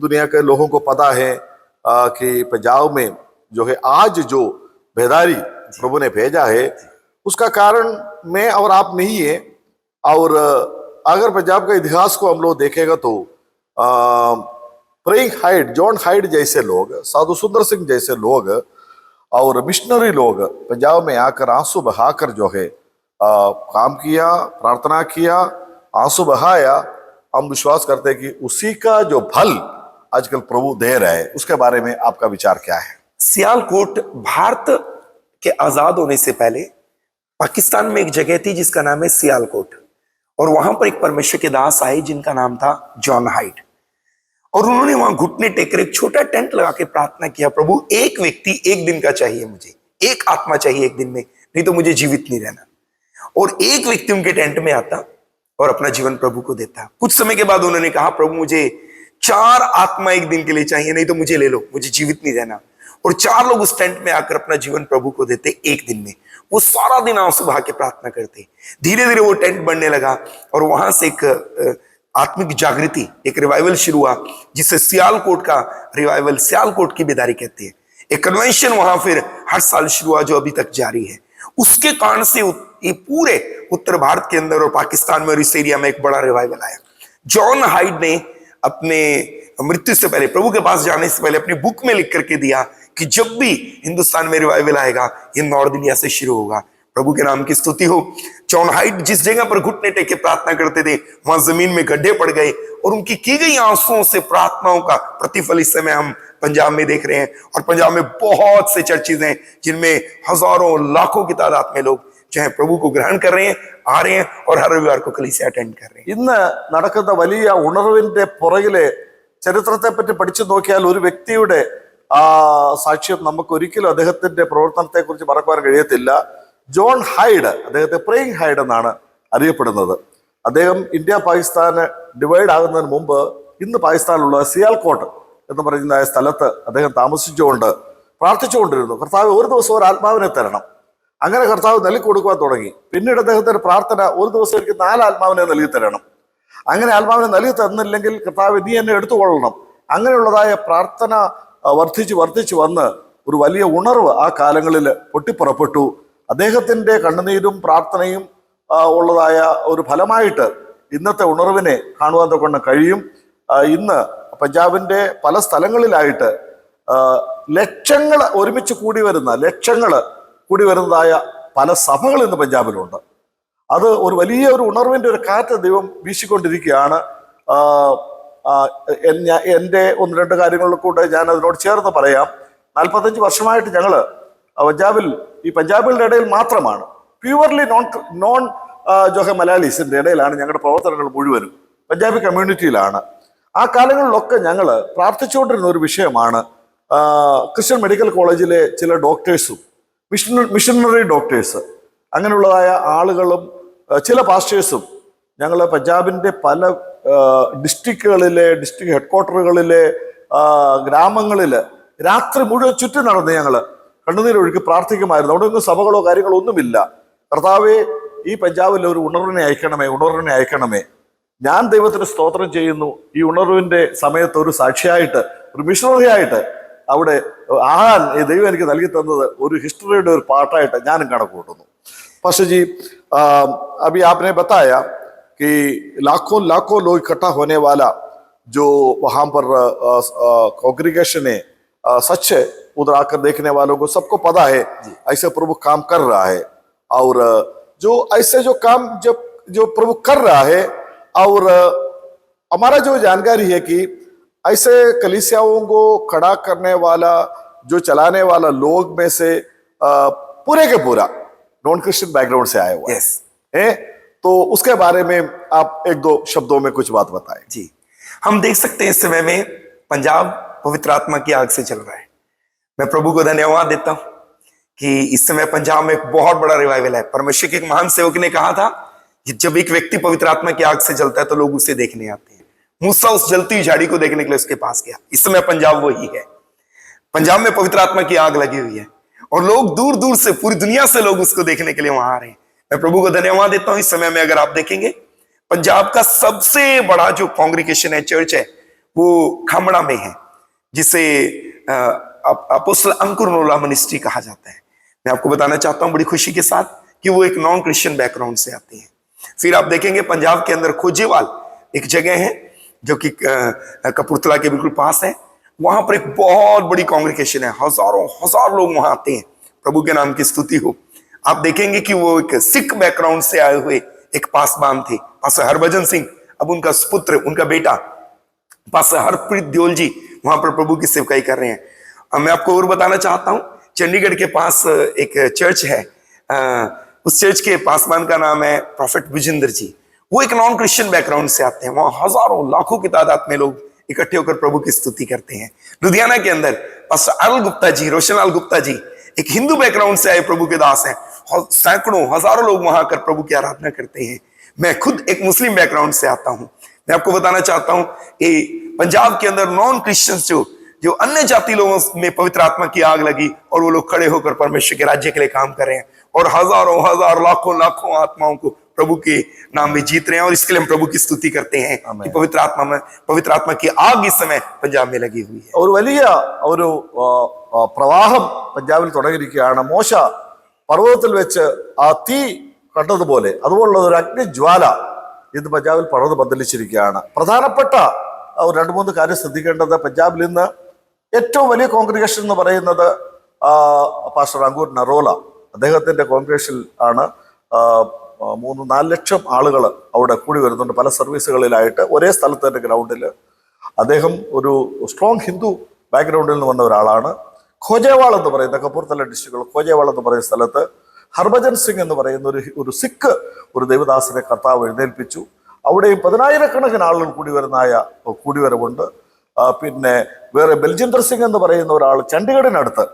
दुनिया के लोगों को पता है कि पंजाब में जो है आज जो बेदारी प्रभु ने भेजा है उसका कारण मैं और आप नहीं है. और अगर पंजाब का इतिहास को हम लोग देखेगा तो प्रेइंग हाइड, जॉन हाइड जैसे लोग, साधु सुंदर सिंह जैसे लोग और मिशनरी लोग पंजाब में आकर आंसू बहाकर जो है काम किया, प्रार्थना किया, आंसू बहाया. हम विश्वास करते हैं कि उसी का जो फल आजकल प्रभु दे रहे हैं. उसके बारे में आपका विचार क्या है? सियालकोट भारत के आजाद होने से पहले पाकिस्तान में एक जगह थी जिसका नाम है सियालकोट और वहां पर एक परमेश्वर के दास आए जिनका नाम था जॉन हाइड और उन्होंने वहां घुटने टेकर एक छोटा टेंट लगा के प्रार्थना किया, प्रभु एक व्यक्ति 1 दिन का चाहिए, मुझे एक आत्मा चाहिए 1 दिन में, नहीं तो मुझे जीवित नहीं रहना. और एक व्यक्ति उनके टेंट में आता और अपना जीवन प्रभु को देता. कुछ समय के बाद उन्होंने कहा, प्रभु मुझे 4 आत्मा 1 दिन के लिए चाहिए, नहीं तो मुझे ले लो, मुझे जीवित नहीं रहना. और 4 लोग उस टेंट में आकर अपना जीवन प्रभु को देते 1 दिन में. वो सारा दिन आंसू बहा के प्रार्थना करते. धीरे धीरे वो टेंट बढ़ने लगा और वहां से एक आत्मिक जागृति, एक रिवाइवल शुरू हुआ जिसे सियालकोट का रिवाइवल, सियालकोट की बेदारी कहते हैं। एक कन्वेंशन वहां फिर हर साल शुरू हुआ जो अभी तक जारी है। उसके कारण से ये पूरे उत्तर भारत के अंदर और पाकिस्तान में और इस एरिया में एक बड़ा रिवाइवल आया। जॉन हाइड ने अपने मृत्यु से पहले, प्रभु के पास जाने से पहले, अपनी बुक में लिख करके दिया कि जब भी हिंदुस्तान में रिवाइवल आएगा ये नॉर्थ इंडिया से शुरू होगा। प्रभु के नाम की स्तुति हो। जॉन हाइड जिस जगह पर घुटने टेके प्रार्थना करते थे वहां जमीन में गड्ढे पड़ गए और उनकी की गई आंसुओं से प्रार्थनाओं का प्रतिफल इस समय हम पंजाब में देख रहे हैं। और पंजाब में बहुत से चर्चेज हैं जिनमें हजारों लाखों की तादाद में लोग जो है प्रभु को ग्रहण कर रहे हैं, आ रहे हैं और हर रविवार को कलीसिया अटेंड कर रहे हैं। ഇന്ന് നടക്കുന്ന വലിയ ഉണർവിന്റെ പുറകിലെ ചരിത്രത്തെ പറ്റി പഠിച്ചു നോക്കിയാൽ ഒരു വ്യക്തിയുടെ സാക്ഷ്യം നമുക്ക് ഒരിക്കലും അദ്ദേഹത്തിന്റെ പ്രവർത്തനത്തെ കുറിച്ച് മറക്കുവാൻ കഴിയത്തില്ല. ജോൺ ഹൈഡ്, അദ്ദേഹത്തെ പ്രേയിങ് ഹൈഡ് എന്നാണ് അറിയപ്പെടുന്നത്. അദ്ദേഹം ഇന്ത്യ പാകിസ്ഥാന് ഡിവൈഡ് ആകുന്നതിന് മുമ്പ് ഇന്ന് പാകിസ്ഥാനിലുള്ള സിയാൽകോട്ട് എന്ന് പറയുന്ന സ്ഥലത്ത് അദ്ദേഹം താമസിച്ചുകൊണ്ട് പ്രാർത്ഥിച്ചുകൊണ്ടിരുന്നു. കർത്താവ് ഒരു ദിവസം ഒരു ആത്മാവിനെ തരണം. അങ്ങനെ കർത്താവ് നൽകി കൊടുക്കുവാൻ തുടങ്ങി. പിന്നീട് അദ്ദേഹത്തിന്റെ പ്രാർത്ഥന ഒരു ദിവസം എനിക്ക് 4 ആത്മാവിനെ നൽകി തരണം. അങ്ങനെ ആത്മാവിനെ നൽകി തന്നില്ലെങ്കിൽ കർത്താവ് നീ എന്നെ എടുത്തുകൊള്ളണം. അങ്ങനെയുള്ളതായ പ്രാർത്ഥന വർദ്ധിച്ചു വന്ന് ഒരു വലിയ ഉണർവ് ആ കാലങ്ങളിൽ പൊട്ടിപ്പുറപ്പെട്ടു. അദ്ദേഹത്തിന്റെ കണ്ണുനീരും പ്രാർത്ഥനയും ഉള്ളതായ ഒരു ഫലമായിട്ട് ഇന്നത്തെ ഉണർവിനെ കാണുവാൻ തൊകൊണ്ട് കഴിയും. ഇന്ന് പഞ്ചാബിന്റെ പല സ്ഥലങ്ങളിലായിട്ട് ലക്ഷങ്ങൾ ഒരുമിച്ച് കൂടി വരുന്നതായ പല സഭകൾ ഇന്ന് പഞ്ചാബിലുണ്ട്. അത് ഒരു വലിയ ഒരു ഉണർവിന്റെ ഒരു കാറ്റ് ദൈവം വീശിക്കൊണ്ടിരിക്കുകയാണ്. എൻ്റെ 1-2 കാര്യങ്ങളിൽ കൂടെ ഞാൻ അതിനോട് ചേർന്ന് പറയാം. 45 വർഷമായിട്ട് ഞങ്ങള് പഞ്ചാബികളുടെ ഇടയിൽ മാത്രമാണ്, പ്യുവർലി നോൺ ജോഹെ മലയാളീസിന്റെ ഇടയിലാണ് ഞങ്ങളുടെ പ്രവർത്തനങ്ങൾ മുഴുവനും, പഞ്ചാബി കമ്മ്യൂണിറ്റിയിലാണ്. ആ കാലങ്ങളിലൊക്കെ ഞങ്ങൾ പ്രാർത്ഥിച്ചുകൊണ്ടിരുന്ന ഒരു വിഷയമാണ് ക്രിസ്ത്യൻ മെഡിക്കൽ കോളേജിലെ ചില ഡോക്ടേഴ്സും മിഷണറി ഡോക്ടേഴ്സ് അങ്ങനെയുള്ളതായ ആളുകളും ചില പാസ്റ്റേഴ്സും ഞങ്ങൾ പഞ്ചാബിൻ്റെ പല ഡിസ്ട്രിക്റ്റുകളിലെ ഡിസ്ട്രിക്ട് ഹെഡ്ക്വാർട്ടറുകളിലെ ഗ്രാമങ്ങളിൽ രാത്രി മുഴുവൻ ചുറ്റി നടന്ന് ഞങ്ങൾ കണ്ണുനീരൊഴുക്കി പ്രാർത്ഥിക്കുമായിരുന്നു. അവിടെ ഒന്നും സഭകളോ കാര്യങ്ങളോ ഒന്നുമില്ല. കർത്താവേ, ഈ പഞ്ചാബിൽ ഒരു ഉണർവിനെ അയക്കണമേ. ഞാൻ ദൈവത്തിന് സ്തോത്രം ചെയ്യുന്നു. ഈ ഉണർവിന്റെ സമയത്ത് ഒരു സാക്ഷിയായിട്ട്, ഒരു മിഷണറി ആയിട്ട് അവിടെ ആകാൻ ദൈവം എനിക്ക് നൽകി തന്നത് ഒരു ഹിസ്റ്ററിയുടെ ഒരു പാർട്ടായിട്ട് ഞാനും കണക്ക് കൂട്ടുന്നു. पास्टर जी, अभी आपने बताया कि लाखों लोग इकट्ठा होने वाला जो वहां पर कांग्रेगेशन है, सच है, उधर आकर देखने वालों को सबको पता है ऐसे प्रभु काम कर रहा है. और जो ऐसे जो काम जो प्रभु कर रहा है, और हमारा जो जानकारी है कि ऐसे कलीसियाओं को खड़ा करने वाला, जो चलाने वाला लोग में से पूरे के पूरा नॉन क्रिश्चियन बैकग्राउंड से आए हुए हैं. तो उसके बारे में आप 1-2 शब्दों में कुछ बात बताएं. जी, हम देख सकते हैं इस समय में पंजाब पवित्र आत्मा की आग से चल रहा है. मैं प्रभु को धन्यवाद देता हूं कि इस समय पंजाब में एक बहुत बड़ा रिवाइवल है. परमेश्वर के एक महान सेवक ने कहा था कि जब एक व्यक्ति पवित्र आत्मा की आग से जलता है तो लोग उसे देखने आते हैं. मूसा उस जलती हुई झाड़ी को देखने के लिए उसके पास गया. इस समय पंजाब वही है. पंजाब में पवित्र आत्मा की आग लगी हुई है और लोग दूर दूर से, पूरी दुनिया से लोग उसको देखने के लिए वहां आ रहे हैं. मैं प्रभु को धन्यवाद देता हूं. इस समय में अगर आप देखेंगे पंजाब का सबसे बड़ा जो कांग्रेगेशन है, चर्च है, वो खामड़ा में है, जिसे अपोस्टल अंकुर नोला मिनिस्ट्री कहा जाता है. मैं आपको बताना चाहता हूं बड़ी खुशी के साथ कि वो एक नॉन क्रिश्चियन बैकग्राउंड से आते हैं. फिर आप देखेंगे पंजाब के अंदर खोजेवाल एक जगह है जो कि कपूरथला के बिल्कुल पास है. वहां पर एक बहुत बड़ी कांग्रेगेशन है, हजार लोग वहां आते हैं. प्रभु के नाम की स्तुति हो. आप देखेंगे कि वो एक सिख बैकग्राउंड से आए हुए एक पासवान थे, पास्टर हरभजन सिंह. अब उनका सुपुत्र, उनका बेटा पास्टर हरप्रीत दियोल जी वहां पर प्रभु की सेवकाई कर रहे हैं. मैं आपको और बताना चाहता हूं, चंडीगढ़ के पास एक चर्च है, उस चर्च के पासवान का नाम है प्रॉफेट विजेंद्र जी. वो एक नॉन क्रिश्चियन बैकग्राउंड से आते हैं. वहां हजारों लाखों की तादाद में लोग इकट्ठे होकर प्रभु की स्तुति करते हैं. लुधियाना के अंदर पास्टर अल गुप्ता जी, रोशन अल गुप्ता जी, एक हिंदू बैकग्राउंड से आए प्रभु के दास हैं. सैकड़ों हजारों लोग वहां आकर प्रभु की आराधना करते हैं. मैं खुद एक मुस्लिम बैकग्राउंड से आता हूं. मैं आपको बताना चाहता हूं कि पंजाब के अंदर नॉन क्रिश्चियंस जो अन्य जाति लोगों में पवित्र आत्मा की आग लगी और वो लोग खड़े होकर परमेश्वर के राज्य के लिए काम कर रहे हैं. और हजारों हजार लाखों लाखों आत्माओं को प्रभु के नाम में जीत रहे हैं। और इसके लिए हम प्रभु की स्तुति करते हैं कि पवित्र आत्मा की आग इस समय पंजाब में लगी हुई है। ഒരു വലിയ ഒരു പ്രവാഹം പഞ്ചാബിൽ തുടങ്ങിയിരിക്കുകയാണ്. മോശ പർവ്വതത്തിൽ വെച്ച് ആ തീ കണ്ടതുപോലെ അതുപോലുള്ള ഒരു അഗ്നിജ്വാല ഇന്ന് പഞ്ചാബിൽ പടർന്ന് പന്തലിച്ചിരിക്കുകയാണ്. പ്രധാനപ്പെട്ട ഒരു 2-3 കാര്യം ശ്രദ്ധിക്കേണ്ടത്, പഞ്ചാബിൽ ഇന്ന് ഏറ്റവും വലിയ കോൺഗ്രിഗേഷൻ എന്ന് പറയുന്നത് പാസ്റ്റർ അങ്കൂർ നറോല അദ്ദേഹത്തിന്റെ കോൺഗ്രിഗേഷൻ ആണ്. 3-4 ലക്ഷം ആളുകൾ അവിടെ കൂടി വരുന്നുണ്ട് പല സർവീസുകളിലായിട്ട് ഒരേ സ്ഥലത്ത് തന്നെ ഗ്രൗണ്ടിൽ. അദ്ദേഹം ഒരു സ്ട്രോങ് ഹിന്ദു ബാക്ക്ഗ്രൗണ്ടിൽ നിന്ന് വന്ന ഒരാളാണ്. ഖോജേവാൾ എന്ന് പറയുന്ന കപൂർത്തല ഡിസ്ട്രിക്റ്റിൽ ഖോജേവാൾ എന്ന് പറയുന്ന സ്ഥലത്ത് ഹർഭജൻ സിംഗ് എന്ന് പറയുന്ന ഒരു സിഖ് ഒരു ദൈവദാസനെ കർത്താവ് എഴുന്നേൽപ്പിച്ചു. അവിടെയും 10,000-കണക്കിന് ആളുകൾ കൂടിവരവുണ്ട്. പിന്നെ വേറെ ബൽജിന്ദർ സിംഗ് എന്ന് പറയുന്ന ഒരാൾ ചണ്ഡീഗഡിനടുത്ത്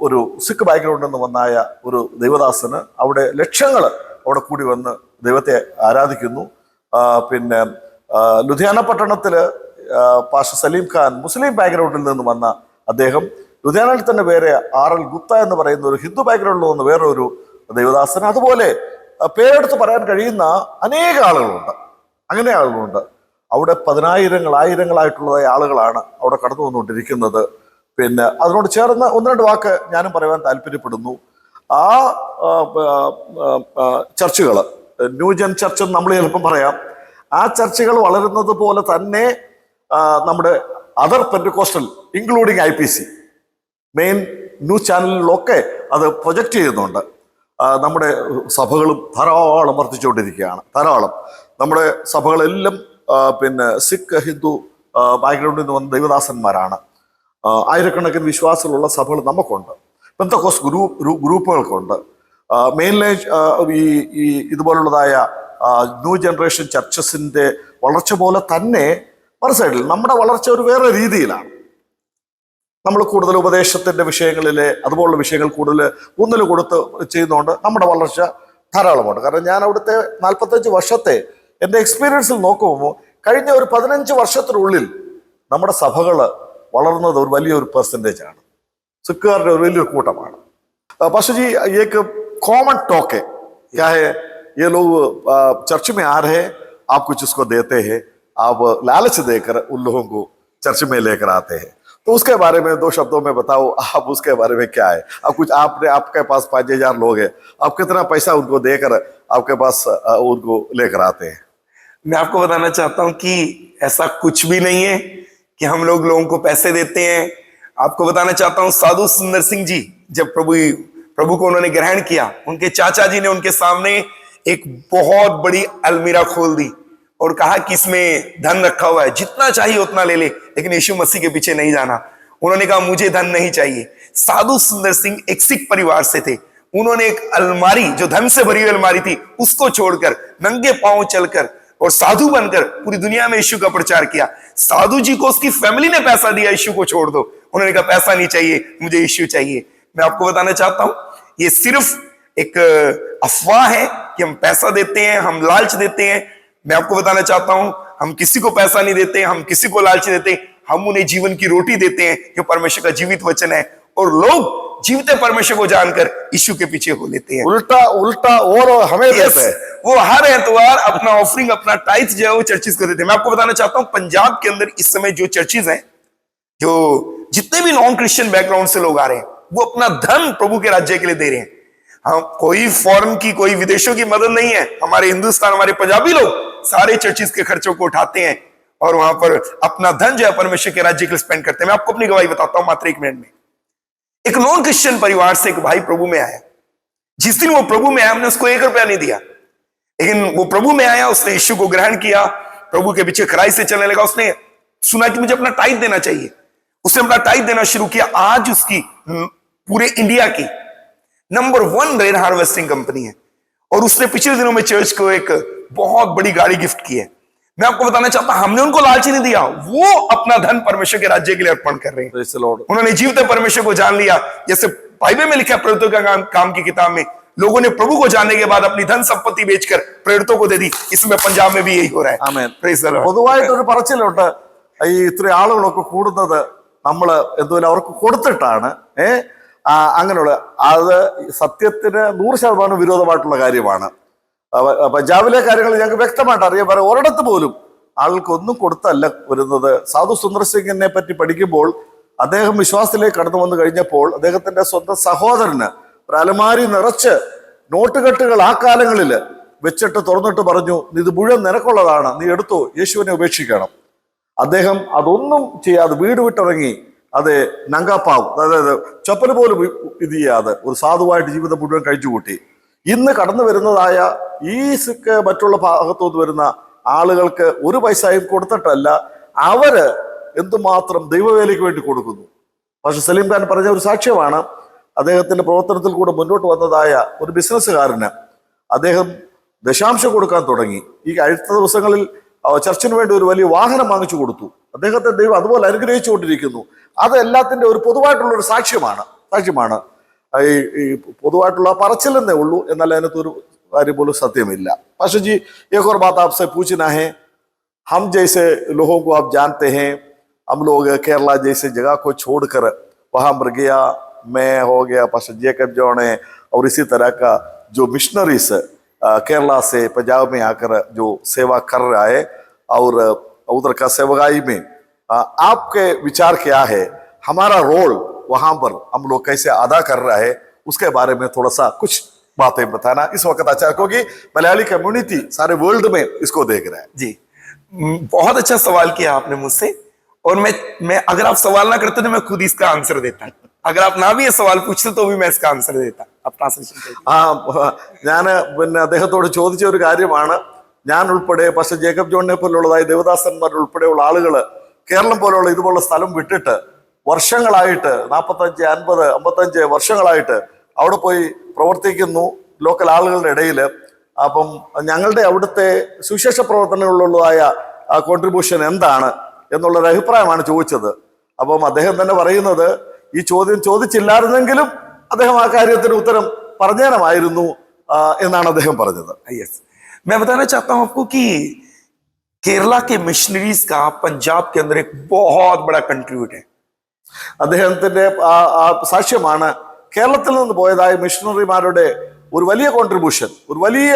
ഒരു സിഖ് ബാക്ക്ഗ്രൗണ്ടിൽ നിന്ന് വന്നായ ഒരു ദൈവദാസന് അവിടെ ലക്ഷങ്ങൾ അവിടെ കൂടി വന്ന് ദൈവത്തെ ആരാധിക്കുന്നു. പിന്നെ ലുധിയാന പട്ടണത്തില് പാസ്റ്റർ സലീം ഖാൻ മുസ്ലിം ബാക്ക്ഗ്രൗണ്ടിൽ നിന്ന് വന്ന അദ്ദേഹം, ലുധിയാനയിൽ തന്നെ വേറെ RL ഗുപ്ത എന്ന് പറയുന്ന ഒരു ഹിന്ദു ബാക്ക്ഗ്രൗണ്ടിൽ നിന്ന് വേറെ ഒരു ദൈവദാസൻ, അതുപോലെ പേരെടുത്ത് പറയാൻ കഴിയുന്ന അനേക ആളുകളുണ്ട്. അങ്ങനെ ആളുകളുണ്ട് അവിടെ. 10,000-ആയിരങ്ങളായിട്ടുള്ള ആളുകളാണ് അവിടെ കടന്നു വന്നുകൊണ്ടിരിക്കുന്നത്. പിന്നെ അതിനോട് ചേർന്ന് 1-2 വാക്ക് ഞാനും പറയാൻ താല്പര്യപ്പെടുന്നു. ആ ചർച്ചുകൾ, ന്യൂജൻ ചർച്ച് എന്ന് നമ്മൾ ചിലപ്പം പറയാം, ആ ചർച്ചുകൾ വളരുന്നത് പോലെ തന്നെ നമ്മുടെ other Pentecostal including IPC main news ചാനലിലൊക്കെ അത് പ്രൊജക്റ്റ് ചെയ്യുന്നുണ്ട്. നമ്മുടെ സഭകളും ധാരാളം വർദ്ധിച്ചുകൊണ്ടിരിക്കുകയാണ്. ധാരാളം നമ്മുടെ സഭകളെല്ലാം പിന്നെ സിഖ് ഹിന്ദു ബാക്ക്ഗ്രൗണ്ടിൽ നിന്ന് വന്ന ദൈവദാസന്മാരാണ്. ആയിരക്കണക്കിന് വിശ്വാസമുള്ള സഭകൾ നമുക്കുണ്ട്. പെന്തക്കോസ്റ്റ് ഗ്രൂപ്പുകൾക്കുണ്ട്. മെയിൻലി ഈ ഇതുപോലുള്ളതായ ന്യൂ ജനറേഷൻ ചർച്ചസിന്റെ വളർച്ച പോലെ തന്നെ മറു സൈഡിൽ നമ്മുടെ വളർച്ച ഒരു വേറെ രീതിയിലാണ്. നമ്മൾ കൂടുതൽ ഉപദേശത്തിന്റെ വിഷയങ്ങളിലെ അതുപോലുള്ള വിഷയങ്ങൾ കൂടുതൽ ഊന്നൽ കൊടുത്ത് ചെയ്യുന്നതുകൊണ്ട് നമ്മുടെ വളർച്ച ധാരാളമുണ്ട്. കാരണം ഞാൻ അവിടുത്തെ 45 വർഷത്തെ എൻ്റെ എക്സ്പീരിയൻസിൽ നോക്കുമ്പോൾ കഴിഞ്ഞ ഒരു 15 വർഷത്തിനുള്ളിൽ നമ്മുടെ സഭകൾ വളർന്നത് ഒരു വലിയൊരു പെർസെൻറ്റേജ് ആണ്. സിഖുകാരുടെ ഒരു വലിയൊരു കൂട്ടമാണ്. पास्टर जी, ये एक कॉमन टॉक है, क्या है, ये लोग चर्च में आ रहे हैं, आप कुछ उसको देते हैं, आप लालच देकर उन लोगों को चर्च में लेकर आते हैं, तो उसके बारे में 2 शब्दों में बताओ आप, उसके बारे में क्या है? अब कुछ आपके पास 5,000 लोग हैं, आप कितना पैसा उनको देकर आपके पास उनको लेकर आते हैं? मैं आपको बताना चाहता हूं कि ऐसा कुछ भी नहीं है कि हम लोगों को पैसे देते हैं। आपको बताना चाहता हूं, साधु सुंदर सिंह जी जब प्रभु को उन्होंने ग्रहण किया, उनके चाचा जी ने उनके सामने एक बहुत बड़ी अलमीरा खोल दी और कहा कि इसमें धन रखा हुआ है, जितना चाहिए उतना ले ले, लेकिन यीशु मसीह के पीछे नहीं जाना। उन्होंने कहा मुझे धन नहीं चाहिए। साधु सुंदर सिंह एक सिख परिवार से थे। उन्होंने एक अलमारी, जो धन से भरी हुई अलमारी थी, उसको छोड़कर नंगे पांव चलकर और साधु बनकर पूरी दुनिया में यीशु का प्रचार किया। साधु जी को उसकी फैमिली ने पैसा दिया, यीशु को छोड़ दो। उन्होंने कहा पैसा नहीं चाहिए, मुझे यीशु चाहिए। मैं आपको बताना चाहता हूं, ये सिर्फ एक अफवाह है कि हम पैसा देते हैं, हम लालच देते हैं। मैं आपको बताना चाहता हूं, हम किसी को पैसा नहीं देते, हम किसी को लालच देते, हम उन्हें जीवन की रोटी देते हैं जो परमेश्वर का जीवित वचन है, और लोग जीवते परमेश्वर को जानकर यीशु के पीछे हो लेते हैं। उल्टा और हमें देते हैं। वो हर एतवार अपना ऑफरिंग, अपना टाइथ जो है वो चर्चिज को देते हैं। मैं आपको बताना चाहता हूं, पंजाब के अंदर इस समय जो चर्चिज हैं, जो जितने भी नॉन क्रिश्चियन बैकग्राउंड से लोग आ रहे हैं, वो अपना धन प्रभु के राज्य के लिए दे रहे हैं। हम कोई फॉरेन की, कोई विदेशों की मदद नहीं है। हमारे हिंदुस्तान, हमारे पंजाबी लोग सारे चर्चिज के खर्चों को उठाते हैं और वहां पर अपना धन जो है परमेश्वर के राज्य के लिए स्पेंड करते हैं। मैं आपको अपनी गवाही बताता हूं मात्र 1 मिनट में। एक नॉन क्रिश्चियन परिवार से एक भाई प्रभु में आया। जिस दिन वो प्रभु में आया, हमने उसको 1 रुपया नहीं दिया, लेकिन वो प्रभु में आया, उसने यीशु को ग्रहण किया, प्रभु के पीछे खराई से चलने लगा। उसने सुना कि मुझे अपना टाइथ देना चाहिए, उसने अपना टाइथ देना शुरू किया। आज उसकी पूरे इंडिया की नंबर 1 रेन हार्वेस्टिंग कंपनी है, और उसने पिछले दिनों में चर्च को एक बहुत बड़ी गाड़ी गिफ्ट की है। मैं आपको बताना चाहता हूं, हमने उनको लालच नहीं दिया, वो अपना धन परमेश्वर के राज्य के लिए अर्पण कर रहे हैं। उन्होंने जीवते परमेश्वर को जान लिया। जैसे बाइबल में लिखा है, प्रेरितों का काम की किताब में, लोगों ने प्रभु को जानने के बाद अपनी धन संपत्ति बेचकर प्रेरितों को दे दी। इसमें पंजाब में भी यही हो रहा है। ആമേൻ. Praise the Lord. പൊതുവായിട്ടൊരു പറച്ചിലുണ്ട്, ഈ ഇത്ര ആളുകളൊക്കെ കൂടുന്നത് നമ്മൾ എന്തുപോലെ അവർക്ക് കൊടുത്തിട്ടാണ്. അങ്ങനെയുള്ള അത് സത്യത്തിന് 100% വിരോധമായിട്ടുള്ള കാര്യമാണ്. പഞ്ചാബിലെ കാര്യങ്ങൾ ഞങ്ങൾക്ക് വ്യക്തമായിട്ട് അറിയാൻ പറയാം. ഒരിടത്ത് പോലും ആൾക്ക് ഒന്നും കൊടുത്തല്ല വരുന്നത്. സാധു സുന്ദർ സിംഗിനെ പറ്റി പഠിക്കുമ്പോൾ അദ്ദേഹം വിശ്വാസത്തിലേക്ക് കടന്നു വന്നു കഴിഞ്ഞപ്പോൾ അദ്ദേഹത്തിന്റെ സ്വന്തം സഹോദരന് ഒരു അലമാരി നിറച്ച് നോട്ടുകെട്ടുകൾ ആ കാലങ്ങളിൽ വെച്ചിട്ട് തുറന്നിട്ട് പറഞ്ഞു, ഇത് മുഴുവൻ നിനക്കുള്ളതാണ്, നീ എടുത്തു, യേശുവിനെ ഉപേക്ഷിക്കണം. അദ്ദേഹം അതൊന്നും ചെയ്യാതെ വീട് വിട്ടിറങ്ങി അത് നങ്കാപ്പാവ്, അതായത് ചപ്പല് പോലും ഇത് ചെയ്യാതെ ഒരു സാധുവായിട്ട് ജീവിതം മുഴുവൻ കഴിച്ചുകൂട്ടി. ഇന്ന് കടന്നു വരുന്നതായ ഈ സിക്ക് മറ്റുള്ള ഭാഗത്തുനിന്ന് വരുന്ന ആളുകൾക്ക് ഒരു പൈസയും കൊടുത്തിട്ടല്ല, അവര് എന്തുമാത്രം ദൈവവേലയ്ക്ക് വേണ്ടി കൊടുക്കുന്നു. പക്ഷെ സലീം ഖാൻ പറഞ്ഞ ഒരു സാക്ഷ്യമാണ്. അദ്ദേഹത്തിന്റെ പ്രവർത്തനത്തിൽ കൂടെ മുന്നോട്ട് വന്നതായ ഒരു ബിസിനസ്സുകാരന് അദ്ദേഹം ദശാംശം കൊടുക്കാൻ തുടങ്ങി. ഈ അടുത്ത ദിവസങ്ങളിൽ ചർച്ചിന് വേണ്ടി ഒരു വലിയ വാഹനം വാങ്ങിച്ചു കൊടുത്തു. അദ്ദേഹത്തെ ദൈവം അതുപോലെ അനുഗ്രഹിച്ചുകൊണ്ടിരിക്കുന്നു. അത് എല്ലാത്തിന്റെ ഒരു പൊതുവായിട്ടുള്ള ഒരു സാക്ഷ്യമാണ്. ഈ പൊതുവായിട്ടുള്ള പറച്ചിലെന്നേ ഉള്ളൂ, എന്നാൽ അതിനകത്ത് ഒരു കാര്യം പോലും സത്യമില്ല. पाशा जी, एक और बात आपसे पूछना है, हम जैसे लोगों को आप जानते हैं, हम लोग केरला जैसे जगह को छोड़कर वहां पर गया, मैं हो गया, पाशा जेकब जॉन है, और इसी तरह का जो मिशनरीज केरला से पंजाब में आकर जो सेवा कर रहा है और उधर का सेवकाई में आपके विचार क्या है, हमारा रोल वहां पर हम लोग कैसे अदा कर रहा है, उसके बारे में थोड़ा सा कुछ बातें बताना इस वक्त अच्छा, क्योंकि मलयाली कम्युनिटी सारे वर्ल्ड में इसको देख रहा है। जी, बहुत अच्छा सवाल किया आपने मुझसे, और मैं अगर आप सवाल ना करते तो मैं खुद इसका आंसर देता। अगर आप ना भी ये सवाल पूछते तो भी मैं इसका आंसर देता. आप ट्रांसलेशन ഞാൻ പിന്നെ അദ്ദേഹത്തോട് ചോദിച്ച ഒരു കാര്യമാണ്. ഞാൻ ഉൾപ്പെടെ പക്ഷെ ജേക്കബ് ജോണിനെ പോലുള്ളതായ ദേവദാസന്മാർ ഉൾപ്പെടെയുള്ള ആളുകൾ കേരളം പോലുള്ള ഇതുപോലുള്ള സ്ഥലം വിട്ടിട്ട് വർഷങ്ങളായിട്ട് 45, 50, 55 വർഷങ്ങളായിട്ട് അവിടെ പോയി പ്രവർത്തിക്കുന്നു ലോക്കൽ ആളുകളുടെ ഇടയിൽ. അപ്പം ഞങ്ങളുടെ അവിടുത്തെ സുവിശേഷ പ്രവർത്തനങ്ങളിലുള്ളതായ കോൺട്രിബ്യൂഷൻ എന്താണ് എന്നുള്ളൊരു അഭിപ്രായമാണ് ചോദിച്ചത്. അപ്പം അദ്ദേഹം തന്നെ പറയുന്നത്, ഈ ചോദ്യം ചോദിച്ചില്ലായിരുന്നെങ്കിലും അദ്ദേഹം ആ കാര്യത്തിന് ഉത്തരം പറഞ്ഞേനമായിരുന്നു എന്നാണ് അദ്ദേഹം പറഞ്ഞത്. यस, मैं बताना चाहता हूं आपको कि केरला के मिशनरीज का पंजाब के अंदर एक बहुत बड़ा कंट्रीब्यूट है. അദ്ദേഹത്തിന്റെ സാക്ഷ്യമാണ് കേരളത്തിൽ നിന്ന് പോയതായ മിഷണറിമാരുടെ ഒരു വലിയ കോൺട്രിബ്യൂഷൻ, ഒരു വലിയ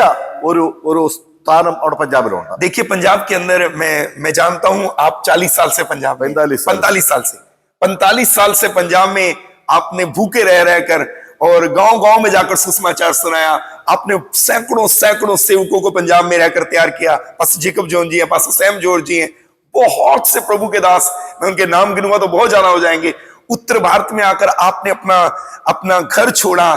ഒരു സ്ഥാനം അവിടെ പഞ്ചാബിലുണ്ട്. देखिए, पंजाब के अंदर मैं जानता हूं आप 40 साल से पंजाब में, 45 साल से पंजाब में आपने भूखे रहकर और गांव में जाकर सुसमाचार सुनाया. आपने सैकड़ों सेवकों को पंजाब में रहकर तैयार किया. पास्टर जेकब जॉन जी हैं, पास्टर सैम जॉर्ज जी हैं, बहुत से प्रभु के दास, मैं उनके नाम गिनूंगा तो बहुत ज्यादा हो जाएंगे. उत्तर भारत में आकर आपने अपना घर छोड़ा,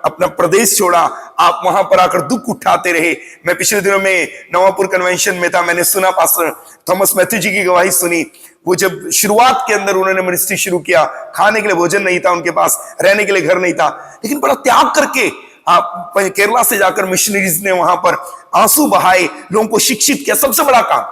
अपना प्रदेश छोड़ा, आप वहां पर आकर दुख उठाते रहे. मैं पिछले दिनों में नवापुर कन्वेंशन में था, मैंने सुना पास्टर थॉमस मैथ्यू जी की गवाही सुनी. वो जब शुरुआत के अंदर उन्होंने मिनिस्ट्री शुरू किया, खाने के लिए भोजन नहीं था उनके पास, रहने के लिए घर नहीं था, लेकिन बड़ा त्याग करके आप केरला से जाकर मिशनरीज ने वहां पर आंसू बहाए, लोगों को शिक्षित किया. सबसे बड़ा काम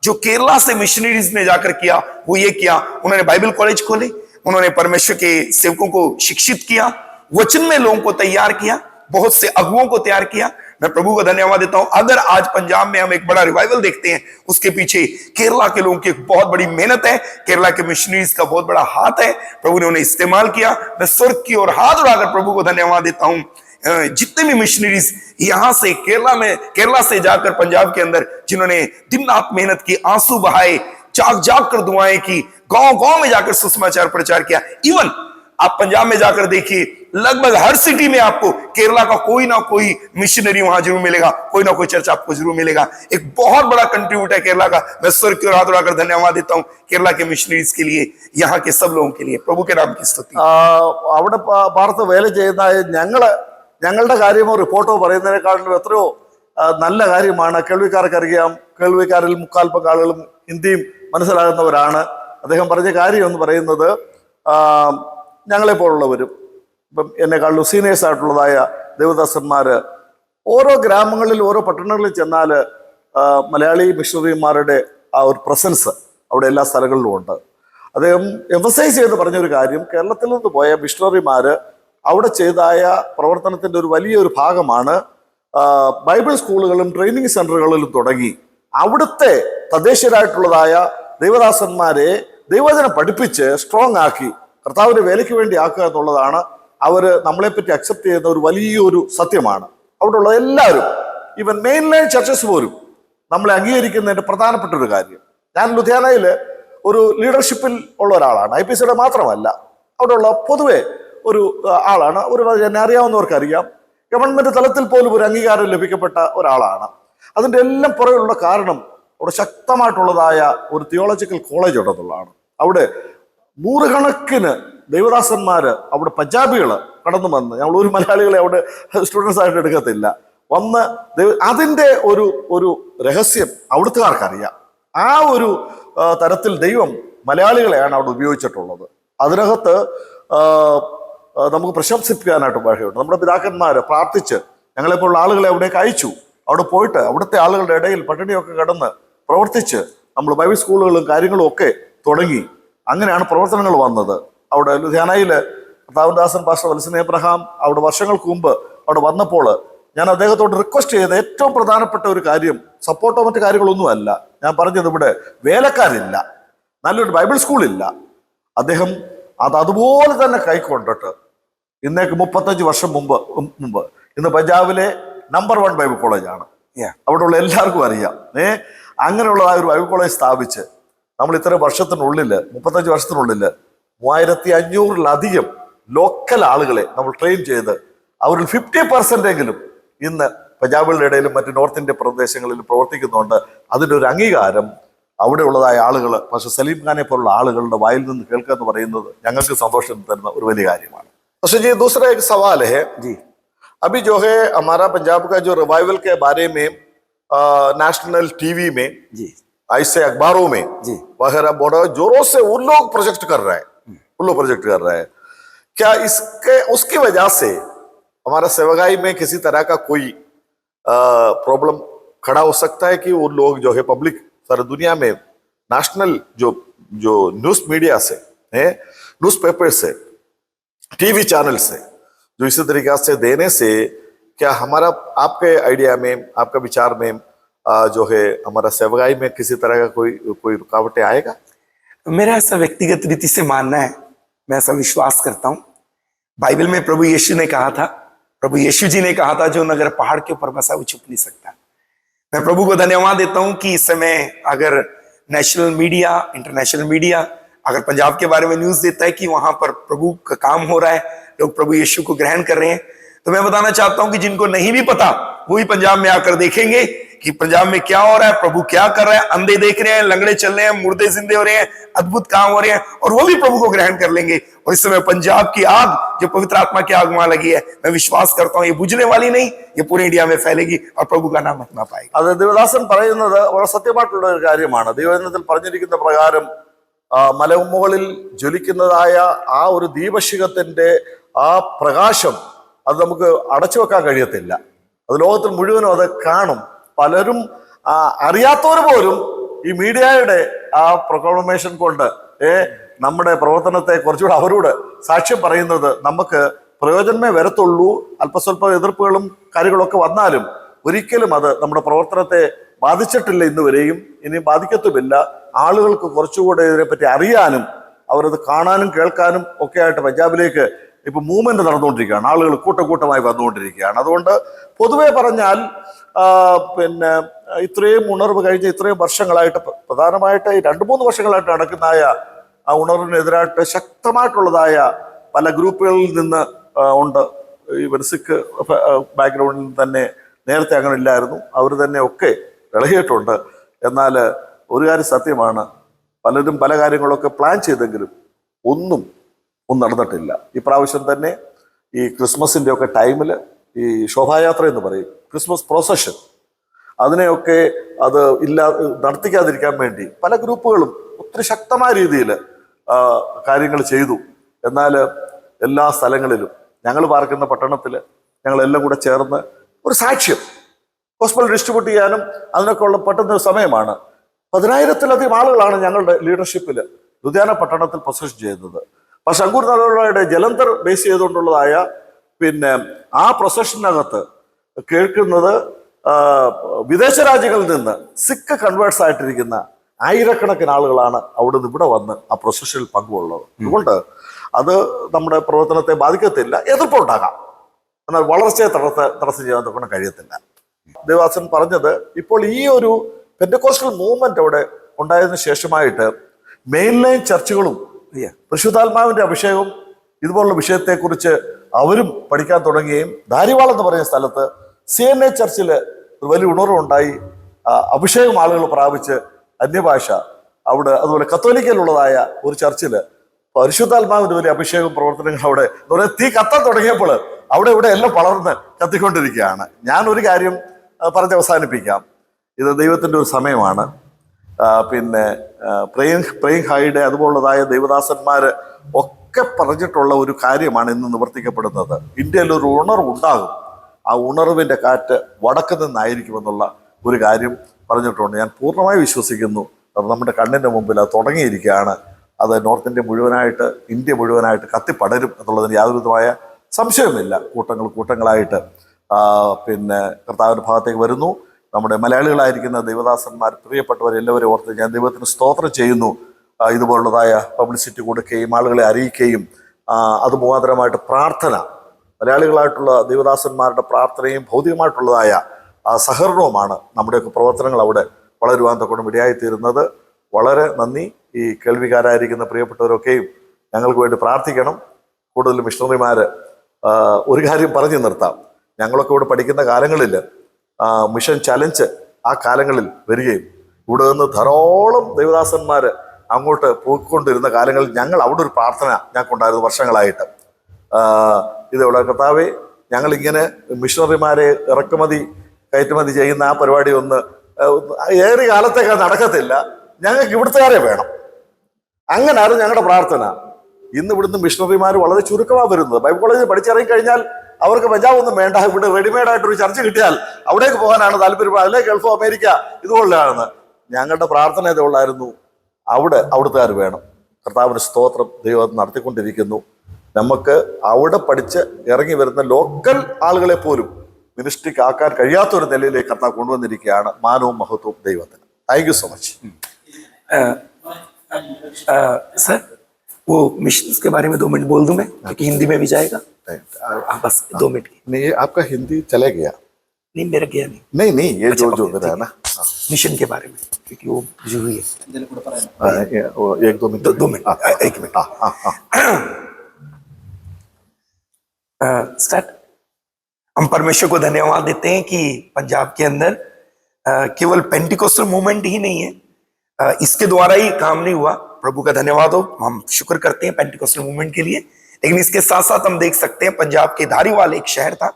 जो केरला से मिशनरीज ने जाकर किया वो ये किया, उन्होंने बाइबल कॉलेज खोले, उन्होंने परमेश्वर के सेवकों को शिक्षित किया, वचन में लोगों को तैयार किया, बहुत से अगुओं को तैयार किया. मैं प्रभु को धन्यवाद देता हूं. अगर आज पंजाब में हम एक बड़ा रिवाइवल देखते हैं, उसके पीछे केरला के लोगों की एक बहुत बड़ी मेहनत है, केरला के मिशनरीज का बहुत बड़ा हाथ है. प्रभु ने उन्हें इस्तेमाल किया. मैं स्वर्ग की ओर हाथ उठाकर प्रभु को धन्यवाद देता हूं. जितने भी मिशनरीज यहां से केरला से जाकर पंजाब के अंदर जिन्होंने दिन रात मेहनत की, आंसू बहाए, जाग कर दुआएं की, गांव में जाकर सुसमाचार प्रचार किया. इवन आप पंजाब में जाकर देखिए, लगभग हर सिटी में आपको केरला का कोई ना कोई मिशनरी वहां जरूर मिलेगा, कोई ना कोई चर्च आपको जरूर मिलेगा. एक बहुत बड़ा कंट्रीब्यूट है केरला का. मैं स्वर्ग की ओर हाथ उठाकर धन्यवाद देता हूं केरला के मिशनरीज के लिए, यहाँ के सब लोगों के लिए. प्रभु के नाम की स्तुति. അവിടെ ഭാരത വേല ചെയ്യുന്ന ഞങ്ങളുടെ കാര്യമോ റിപ്പോർട്ടോ പറയുന്നതിനേക്കാളും എത്രയോ നല്ല കാര്യമാണ്. കേൾവിക്കാർക്കറിയാം, കേൾവിക്കാരിൽ 3/4 ആളുകളും ഹിന്ദിയും മനസ്സിലാകുന്നവരാണ്. അദ്ദേഹം പറഞ്ഞ കാര്യം എന്ന് പറയുന്നത്, ഞങ്ങളെപ്പോലുള്ളവരും ഇപ്പം എന്നെക്കാളും സീനിയേഴ്സ് ആയിട്ടുള്ളതായ ദേവദാസന്മാര് ഓരോ ഗ്രാമങ്ങളിൽ ഓരോ പട്ടണങ്ങളിൽ ചെന്നാൽ മലയാളി മിഷണറിമാരുടെ ആ ഒരു പ്രസൻസ് അവിടെ എല്ലാ സ്ഥലങ്ങളിലും ഉണ്ട്. അദ്ദേഹം എംഫസൈസ് ചെയ്ത് പറഞ്ഞൊരു കാര്യം, കേരളത്തിൽ നിന്ന് പോയ മിഷണറിമാര് അവിടെ ചെയ്തായ പ്രവർത്തനത്തിന്റെ ഒരു വലിയൊരു ഭാഗമാണ് ബൈബിൾ സ്കൂളുകളും ട്രെയിനിങ് സെന്ററുകളിലും തുടങ്ങി അവിടുത്തെ തദ്ദേശീയരായിട്ടുള്ളതായ ദൈവദാസന്മാരെ ദൈവവചനം പഠിപ്പിച്ച് സ്ട്രോങ് ആക്കി കർത്താവിന്റെ വേലയ്ക്ക് വേണ്ടി ആക്കുക എന്നുള്ളതാണ് അവര് നമ്മളെപ്പറ്റി അക്സെപ്റ്റ് ചെയ്യുന്ന ഒരു വലിയൊരു സത്യമാണ്. അവിടെയുള്ള എല്ലാവരും, ഈവൻ മെയിൻ ലൈൻ ചർച്ചസ് പോലും നമ്മളെ അംഗീകരിക്കുന്നതിന്റെ പ്രധാനപ്പെട്ട ഒരു കാര്യം. ഞാൻ ലുധിയാനയിൽ ഒരു ലീഡർഷിപ്പിൽ ഉള്ള ഒരാളാണ്, IPCയുടെ മാത്രമല്ല, അവിടെയുള്ള പൊതുവെ ഒരു ആളാണ്. എന്നെ അറിയാവുന്നവർക്ക് അറിയാം, ഗവൺമെന്റ് തലത്തിൽ പോലും ഒരു അംഗീകാരം ലഭിക്കപ്പെട്ട ഒരാളാണ്. അതിൻ്റെ എല്ലാം പുറകിലുള്ള കാരണം അവിടെ ശക്തമായിട്ടുള്ളതായ ഒരു തിയോളജിക്കൽ കോളേജ് ഉണ്ടെന്നുള്ളതാണ്. അവിടെ നൂറുകണക്കിന് ദൈവദാസന്മാര്, അവിടെ പഞ്ചാബികൾ കടന്നു വന്ന്, ഞങ്ങൾ ഒരു മലയാളികളെ അവിടെ സ്റ്റുഡൻസ് ആയിട്ട് എടുക്കത്തില്ല, വന്ന് അതിൻ്റെ ഒരു രഹസ്യം അവിടുത്തുകാർക്കറിയാം. ആ ഒരു തരത്തിൽ ദൈവം മലയാളികളെയാണ് അവിടെ ഉപയോഗിച്ചിട്ടുള്ളത്. അതിനകത്ത് നമുക്ക് പ്രശംസിക്കാനായിട്ട് വഴിയുണ്ട്. നമ്മുടെ പിതാക്കന്മാര് പ്രാർത്ഥിച്ച് ഞങ്ങളെപ്പോലുള്ള ആളുകളെ അവിടേക്ക് അയച്ചു. അവിടെ പോയിട്ട് അവിടുത്തെ ആളുകളുടെ ഇടയിൽ പട്ടിണിയൊക്കെ കടന്ന് പ്രവർത്തിച്ച് നമ്മൾ ബൈബിൾ സ്കൂളുകളും കാര്യങ്ങളും ഒക്കെ തുടങ്ങി. അങ്ങനെയാണ് പ്രവർത്തനങ്ങൾ വന്നത്. അവിടെ ലുധിയാനയിൽ കർത്താവൻദാസൻ പാസ്റ്റർ വത്സൻ എബ്രഹാം അവിടെ വർഷങ്ങൾക്ക് മുമ്പ് അവിടെ വന്നപ്പോൾ ഞാൻ അദ്ദേഹത്തോട് റിക്വസ്റ്റ് ചെയ്ത ഏറ്റവും പ്രധാനപ്പെട്ട ഒരു കാര്യം, സപ്പോർട്ടോ മറ്റു കാര്യങ്ങളൊന്നുമല്ല, ഞാൻ പറഞ്ഞത് ഇവിടെ വേലക്കാരില്ല, നല്ലൊരു ബൈബിൾ സ്കൂളില്ല. അദ്ദേഹം അതുപോലെ തന്നെ കൈക്കൊണ്ടിട്ട് ഇന്നേക്ക് 35 വർഷം മുമ്പ് ഇന്ന് പഞ്ചാബിലെ നമ്പർ 1 ബൈബിൾ കോളേജാണ്. അവിടെയുള്ള എല്ലാവർക്കും അറിയാം. അങ്ങനെയുള്ളതായ ഒരു ബൈബിൾ കോളേജ് സ്ഥാപിച്ച് നമ്മൾ ഇത്രയും വർഷത്തിനുള്ളിൽ 35 വർഷത്തിനുള്ളിൽ 3500-ലധികം ലോക്കൽ ആളുകളെ നമ്മൾ ട്രെയിൻ ചെയ്ത് അവരിൽ 50% ഇന്ന് പഞ്ചാബികളുടെ ഇടയിലും മറ്റ് നോർത്ത് ഇന്ത്യ പ്രദേശങ്ങളിലും പ്രവർത്തിക്കുന്നുണ്ട്. അതിൻ്റെ ഒരു അംഗീകാരം അവിടെയുള്ളതായ ആളുകൾ, പക്ഷെ സലീം ഖാനെ പോലുള്ള ആളുകളുടെ വായിൽ നിന്ന് കേൾക്കുക എന്ന് പറയുന്നത് ഞങ്ങൾക്ക് സന്തോഷം തരുന്ന ഒരു വലിയ കാര്യമാണ്. പക്ഷേ जी दूसरा एक सवाल है जी, अभी जो है हमारा पंजाब का जो रिवाइवल के बारे में नेशनल टीवी में जी, ऐसे अखबारों में जी वगैरह बड़ा जोरों से उन लोग प्रोजेक्ट कर रहे हैं, क्या इसके उसकी वजह से हमारा सेवगाई में किसी तरह का कोई प्रॉब्लम खड़ा हो सकता है कि वो लोग जो है पब्लिक सारी दुनिया में नेशनल जो न्यूज मीडिया से है, न्यूज पेपर से, टीवी चैनल से जो इसी तरीके से देने से क्या हमारा आपके आइडिया में, आपका विचार में जो है हमारा सेवगाई में किसी तरह का कोई रुकावटें आएगा? मेरा ऐसा व्यक्तिगत रीति से मानना है, मैं ऐसा विश्वास करता हूँ। बाइबल में प्रभु यीशु ने कहा था, प्रभु यीशु जी ने कहा था, जो नगर पहाड़ के ऊपर बसा वो छुप नहीं सकता। मैं प्रभु को धन्यवाद देता हूं कि इस समय अगर नेशनल मीडिया, इंटरनेशनल मीडिया अगर पंजाब के बारे में न्यूज देता है कि वहां पर प्रभु का काम हो रहा है, लोग प्रभु यीशु को ग्रहण कर रहे हैं, तो मैं बताना चाहता हूं कि जिनको नहीं भी पता वो भी पंजाब में आकर देखेंगे कि पंजाब में क्या हो रहा है, प्रभु क्या कर रहा है। अंधे देख रहे हैं, लंगड़े चल रहे हैं, मुर्दे जिंदे हो रहे हैं, अद्भुत काम हो रहे हैं, और वो भी प्रभु को ग्रहण कर लेंगे। और इस समय पंजाब की आग, जो पवित्र आत्मा की आग वहां लगी है, मैं विश्वास करता हूं ये बुझने वाली नहीं, ये पूरे इंडिया में फैलेगी और प्रभु का नाम महिमा पाएगा. അത് ദേവദാസൻ പറയുന്നത് വളരെ സത്യമായിട്ടുള്ള ഒരു കാര്യമാണ്. ദൈവവചനത്തിൽ പറഞ്ഞിരിക്കുന്ന പ്രകാരം മലമുകളിൽ ജ്വലിക്കുന്നതായ ആ ഒരു ദീപശിഖത്തിന്റെ ആ പ്രകാശം അത് നമുക്ക് അടച്ചു വെക്കാൻ കഴിയത്തില്ല. അത് ലോകത്തിൽ മുഴുവനും അത് കാണും. പലരും അറിയാത്തവർ പോലും ഈ മീഡിയയുടെ ആ പ്രൊക്ലമേഷൻ കൊണ്ട് നമ്മുടെ പ്രവർത്തനത്തെ കുറച്ചുകൂടെ അവരോട് സാക്ഷ്യം പറയുന്നത് നമുക്ക് പ്രയോജനമേ വരത്തുള്ളൂ. അല്പസ്വല്പ എതിർപ്പുകളും കാര്യങ്ങളൊക്കെ വന്നാലും ഒരിക്കലും അത് നമ്മുടെ പ്രവർത്തനത്തെ ബാധിച്ചിട്ടില്ല ഇന്നുവരെയും, ഇനി ബാധിക്കത്തുമില്ല. ആളുകൾക്ക് കുറച്ചുകൂടെ ഇതിനെപ്പറ്റി അറിയാനും അവരത് കാണാനും കേൾക്കാനും ഒക്കെ ആയിട്ട് പഞ്ചാബിലേക്ക് ഇപ്പൊ മൂവ്മെന്റ് നടന്നുകൊണ്ടിരിക്കുകയാണ്. ആളുകൾ കൂട്ടമായി വന്നുകൊണ്ടിരിക്കുകയാണ്. അതുകൊണ്ട് പൊതുവെ പറഞ്ഞാൽ പിന്നെ ഇത്രയും ഉണർവ് കഴിഞ്ഞ ഇത്രയും വർഷങ്ങളായിട്ട്, പ്രധാനമായിട്ട് 2-3 വർഷങ്ങളായിട്ട് നടക്കുന്നതായ ആ ഉണർവിനെതിരായിട്ട് ശക്തമായിട്ടുള്ളതായ പല ഗ്രൂപ്പുകളിൽ നിന്ന് ഉണ്ട്. ഈ സിഖ് ബാക്ക്ഗ്രൗണ്ടിൽ തന്നെ നേരത്തെ അങ്ങനെ ഇല്ലായിരുന്നു, അവർ തന്നെ ഒക്കെ ഇളകിയിട്ടുണ്ട്. എന്നാൽ ഒരു കാര്യം സത്യമാണ്, പലരും പല കാര്യങ്ങളൊക്കെ പ്ലാൻ ചെയ്തെങ്കിലും ഒന്നും നടന്നിട്ടില്ല. ഈ പ്രാവശ്യം തന്നെ ഈ ക്രിസ്മസിൻ്റെ ഒക്കെ ടൈമിൽ ഈ ശോഭായാത്ര എന്ന് പറയും, ക്രിസ്മസ് പ്രോസഷൻ, അതിനെയൊക്കെ അത് നടത്തിക്കാതിരിക്കാൻ വേണ്ടി പല ഗ്രൂപ്പുകളും ഒത്തിരി ശക്തമായ രീതിയിൽ കാര്യങ്ങൾ ചെയ്തു. എന്നാൽ എല്ലാ സ്ഥലങ്ങളിലും ഞങ്ങൾ പാർക്കുന്ന പട്ടണത്തിൽ ഞങ്ങളെല്ലാം കൂടെ ചേർന്ന് ഒരു സാക്ഷ്യം ഗോസ്പൽ ഡിസ്ട്രിബ്യൂട്ട് ചെയ്യാനും അതിനൊക്കെ ഉള്ള പറ്റുന്ന ഒരു സമയമാണ്. 10,000-ലധികം ആളുകളാണ് ഞങ്ങളുടെ ലീഡർഷിപ്പിൽ ലുധിയാന പട്ടണത്തിൽ പ്രൊസഷൻ ചെയ്യുന്നത്. പക്ഷെ അങ്കൂർ നഗരയുടെ ജലന്ധർ ബേസ് ചെയ്തുകൊണ്ടുള്ളതായ പിന്നെ ആ പ്രൊസഷനകത്ത് കേൾക്കുന്നത് വിദേശ രാജ്യങ്ങളിൽ നിന്ന് സിഖ് കൺവേർട്സ് ആയിട്ടിരിക്കുന്ന ആയിരക്കണക്കിന് ആളുകളാണ് അവിടെ നിന്ന് ഇവിടെ വന്ന് ആ പ്രൊസഷനിൽ പങ്കുകൊള്ളുന്നത്. അതുകൊണ്ട് അത് നമ്മുടെ പ്രവർത്തനത്തെ ബാധിക്കത്തില്ല. എതിർപ്പുണ്ടാകാം, എന്നാൽ വളർച്ചയെ തടസ്സം ചെയ്യാൻ കൊണ്ട് കഴിയത്തില്ല. ദേവാസൻ പറഞ്ഞത് ഇപ്പോൾ ഈ ഒരു പെന്റക്കോസ്റ്റൽ മൂവ്മെന്റ് അവിടെ ഉണ്ടായതിനു ശേഷമായിട്ട് മെയിൻ ലൈൻ ചർച്ചുകളും പരിശുദ്ധാത്മാവിന്റെ അഭിഷേകം ഇതുപോലുള്ള വിഷയത്തെക്കുറിച്ച് അവരും പഠിക്കാൻ തുടങ്ങുകയും ധാരിവാൾ എന്ന് പറയുന്ന സ്ഥലത്ത് CNA ചർച്ചിൽ ഒരു വലിയ ഉണർവുണ്ടായി. അഭിഷേകം ആളുകൾ പ്രാപിച്ച് അന്യഭാഷ അവിടെ, അതുപോലെ കത്തോലിക്കയിലുള്ളതായ ഒരു ചർച്ചില് പരിശുദ്ധാത്മാവിന്റെ വലിയ അഭിഷേകം പ്രവർത്തനങ്ങൾ അവിടെ തീ കത്താൻ തുടങ്ങിയപ്പോൾ അവിടെ ഇവിടെ എല്ലാം വളർന്ന് കത്തിക്കൊണ്ടിരിക്കുകയാണ്. ഞാൻ ഒരു കാര്യം പറഞ്ഞ് അവസാനിപ്പിക്കാം. ഇത് ദൈവത്തിന്റെ ഒരു സമയമാണ്. പിന്നെ പ്രേം ഹൈഡ് അതുപോലുള്ളതായ ദൈവദാസന്മാര് ഒക്കെ പറഞ്ഞിട്ടുള്ള ഒരു കാര്യമാണ് ഇന്ന് നിവർത്തിക്കപ്പെടുന്നത്. ഇന്ത്യയിൽ ഒരു ഉണർവുണ്ടാകും. ആ ഉണർവിന്റെ കാറ്റ് വടക്ക് നിന്നായിരിക്കുമെന്നുള്ള ഒരു കാര്യം പറഞ്ഞിട്ടുണ്ട്. ഞാൻ പൂർണ്ണമായി വിശ്വസിക്കുന്നു. അത് നമ്മുടെ കണ്ണിന്റെ മുമ്പിൽ അത് തുടങ്ങിയിരിക്കുകയാണ്. അത് നോർത്ത് ഇന്ത്യ മുഴുവനായിട്ട്, ഇന്ത്യ മുഴുവനായിട്ട് കത്തിപ്പടരും എന്നുള്ളതിന് യാതൊരുവിധമായ സംശയവുമില്ല. കൂട്ടങ്ങളായിട്ട് പിന്നെ കർത്താവിന്റെ ഭാഗത്തേക്ക് വരുന്നു. നമ്മുടെ മലയാളികളായിരിക്കുന്ന ദൈവദാസന്മാർ, പ്രിയപ്പെട്ടവരെല്ലാവരും ഓർത്ത് ഞാൻ ദൈവത്തിന് സ്തോത്രം ചെയ്യുന്നു. ഇതുപോലുള്ളതായ പബ്ലിസിറ്റി കൊടുക്കുകയും ആളുകളെ അറിയിക്കുകയും അത് മുഖാന്തരമായിട്ട് പ്രാർത്ഥന, മലയാളികളായിട്ടുള്ള ദൈവദാസന്മാരുടെ പ്രാർത്ഥനയും ഭൗതികമായിട്ടുള്ളതായ സഹകരണവുമാണ് നമ്മുടെയൊക്കെ പ്രവർത്തനങ്ങൾ അവിടെ വളരുവാൻ തൊട്ടും ഇടയായിത്തീരുന്നത്. വളരെ നന്ദി. ഈ കേൾവിക്കാരായിരിക്കുന്ന പ്രിയപ്പെട്ടവരൊക്കെയും ഞങ്ങൾക്ക് വേണ്ടി പ്രാർത്ഥിക്കണം. കൂടുതൽ മിഷണറിമാർ ഒരു കാര്യം പറഞ്ഞു നിർത്താം. ഞങ്ങളൊക്കെ ഇവിടെ പഠിക്കുന്ന കാലങ്ങളിൽ മിഷൻ ചലഞ്ച് ആ കാലങ്ങളിൽ വരികയും ഇവിടെ നിന്ന് ധാരാളം ദൈവദാസന്മാർ അങ്ങോട്ട് പോയിക്കൊണ്ടിരുന്ന കാലങ്ങളിൽ ഞങ്ങൾ അവിടെ ഒരു പ്രാർത്ഥന ഞങ്ങൾക്കുണ്ടായിരുന്നു വർഷങ്ങളായിട്ട്. ഇതേപോലെ കർത്താവേ, ഞങ്ങളിങ്ങനെ മിഷണറിമാരെ ഇറക്കുമതി കയറ്റുമതി ചെയ്യുന്ന ആ പരിപാടി ഒന്ന് ഏറിയ കാലത്തേക്ക് നടക്കത്തില്ല, ഞങ്ങൾക്ക് ഇവിടുത്തുകാരെ വേണം. അങ്ങനായിരുന്നു ഞങ്ങളുടെ പ്രാർത്ഥന. ഇന്ന് ഇവിടുന്ന് മിഷണറിമാർ വളരെ ചുരുക്കമാണ് വരുന്നത്. ബൈബിൾ കോളേജിൽ പഠിച്ചിറങ്ങി കഴിഞ്ഞാൽ അവർക്ക് പഞ്ചാബ് ഒന്നും വേണ്ട, ഇവിടെ റെഡിമെയ്ഡ് ആയിട്ടൊരു ചർച്ച കിട്ടിയാൽ അവിടേക്ക് പോകാനാണ് താല്പര്യം. അതിലേക്ക് ഗൾഫോ അമേരിക്ക ഇതുപോലെയാണ്. ഞങ്ങളുടെ പ്രാർത്ഥന ഇതുള്ളായിരുന്നു, അവിടുത്തുകാർ വേണം. കർത്താവിന് സ്തോത്രം, ദൈവം നടത്തിക്കൊണ്ടിരിക്കുന്നു. നമുക്ക് അവിടെ പഠിച്ച് ഇറങ്ങി വരുന്ന ലോക്കൽ ആളുകളെ പോലും മിനിസ്ട്രിക്ക് ആക്കാൻ കഴിയാത്ത ഒരു നിലയിലേക്ക് കർത്താവ് കൊണ്ടുവന്നിരിക്കുകയാണ്. മാനവും മഹത്വവും ദൈവത്തിന്. Thank you so much. Sir वो मिशन के बारे में 2 मिनट बोल दूं मैं, क्योंकि हिंदी में भी जाएगा. बस 2 मिनट की. नहीं, आपका हिंदी चले गया? नहीं, मेरा गया नहीं. नहीं ये अच्छा, जो मेरा है ना मिशन के बारे में, क्योंकि वो जरूरी है. 1-2 मिनट. 2 मिनट. 1 मिनट. स्टार्ट. हम परमेश्वर को धन्यवाद देते हैं कि पंजाब के अंदर केवल पेंटिकोस्टल मूवमेंट ही नहीं है, इसके द्वारा ही काम नहीं हुआ. प्रभु का धन्यवाद हो, हम शुक्र करते हैं पेंटिकोस्टल मूवमेंट के लिए. लेकिन इसके साथ साथ हम देख सकते हैं पंजाब के धारीवाल एक शहर था,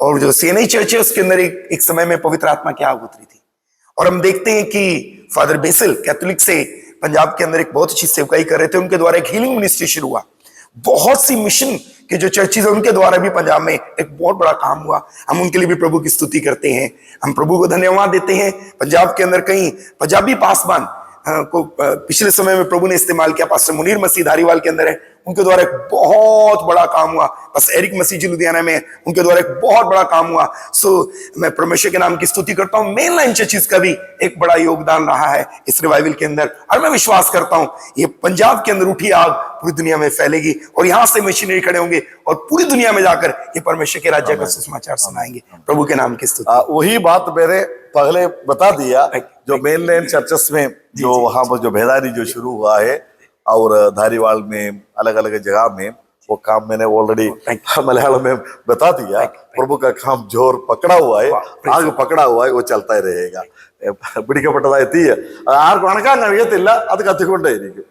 और जो CNA चर्च है उसके अंदर एक समय में पवित्र आत्मा की आग उतरी थी. और हम देखते हैं कि फादर बेसिल कैथोलिक से पंजाब के अंदर एक बहुत अच्छी सेवकाई कर रहे थे. उनके द्वारा एक हीलिंग मिनिस्ट्री शुरू हुआ. बहुत सी मिशन के जो चर्चेज है उनके द्वारा भी पंजाब में एक बहुत बड़ा काम हुआ. हम उनके लिए भी प्रभु की स्तुति करते हैं. हम प्रभु को धन्यवाद देते हैं. पंजाब के अंदर कई पंजाबी पासवान को पिछले समय में प्रभु ने इस्तेमाल किया. पास्टर मुनीर मसीह धारीवाल के अंदर है, उनके द्वारा एक बहुत बड़ा काम हुआ. बस एरिक मसीह जी लुधियाना में, उनके द्वारा एक बहुत बड़ा काम हुआ. सो मैं परमेश्वर के नाम की स्तुति करता हूं. मेन लाइन चर्चिस का भी एक बड़ा योगदान रहा है इस रिवाइवल के अंदर, और मैं विश्वास करता हूं ये पंजाब के अंदर उठी आग पूरी दुनिया में फैलेगी, और यहां से मिशनरी खड़े होंगे और पूरी दुनिया में जाकर ये परमेश्वर के राज्य का सुसमाचार सुनाएंगे. प्रभु के नाम की स्तुति. वही बात मेरे पहले बता दिया. जो मेन लाइन चर्चेस में जो वहां पर जो भेदानी जो शुरू हुआ है, और धारीवाल में अलग अलग जगह में वो काम मैंने ऑलरेडी मलयालम में बता दिया. प्रभु का काम जोर पकड़ा हुआ है, आग पकड़ा हुआ है, वो चलता ही रहेगा. പിടിക്കപ്പെട്ടതായി തീ ആർക്കും അണക്കാൻ കഴിയത്തില്ല, അത് കത്തിക്കൊണ്ടേയിരിക്കും.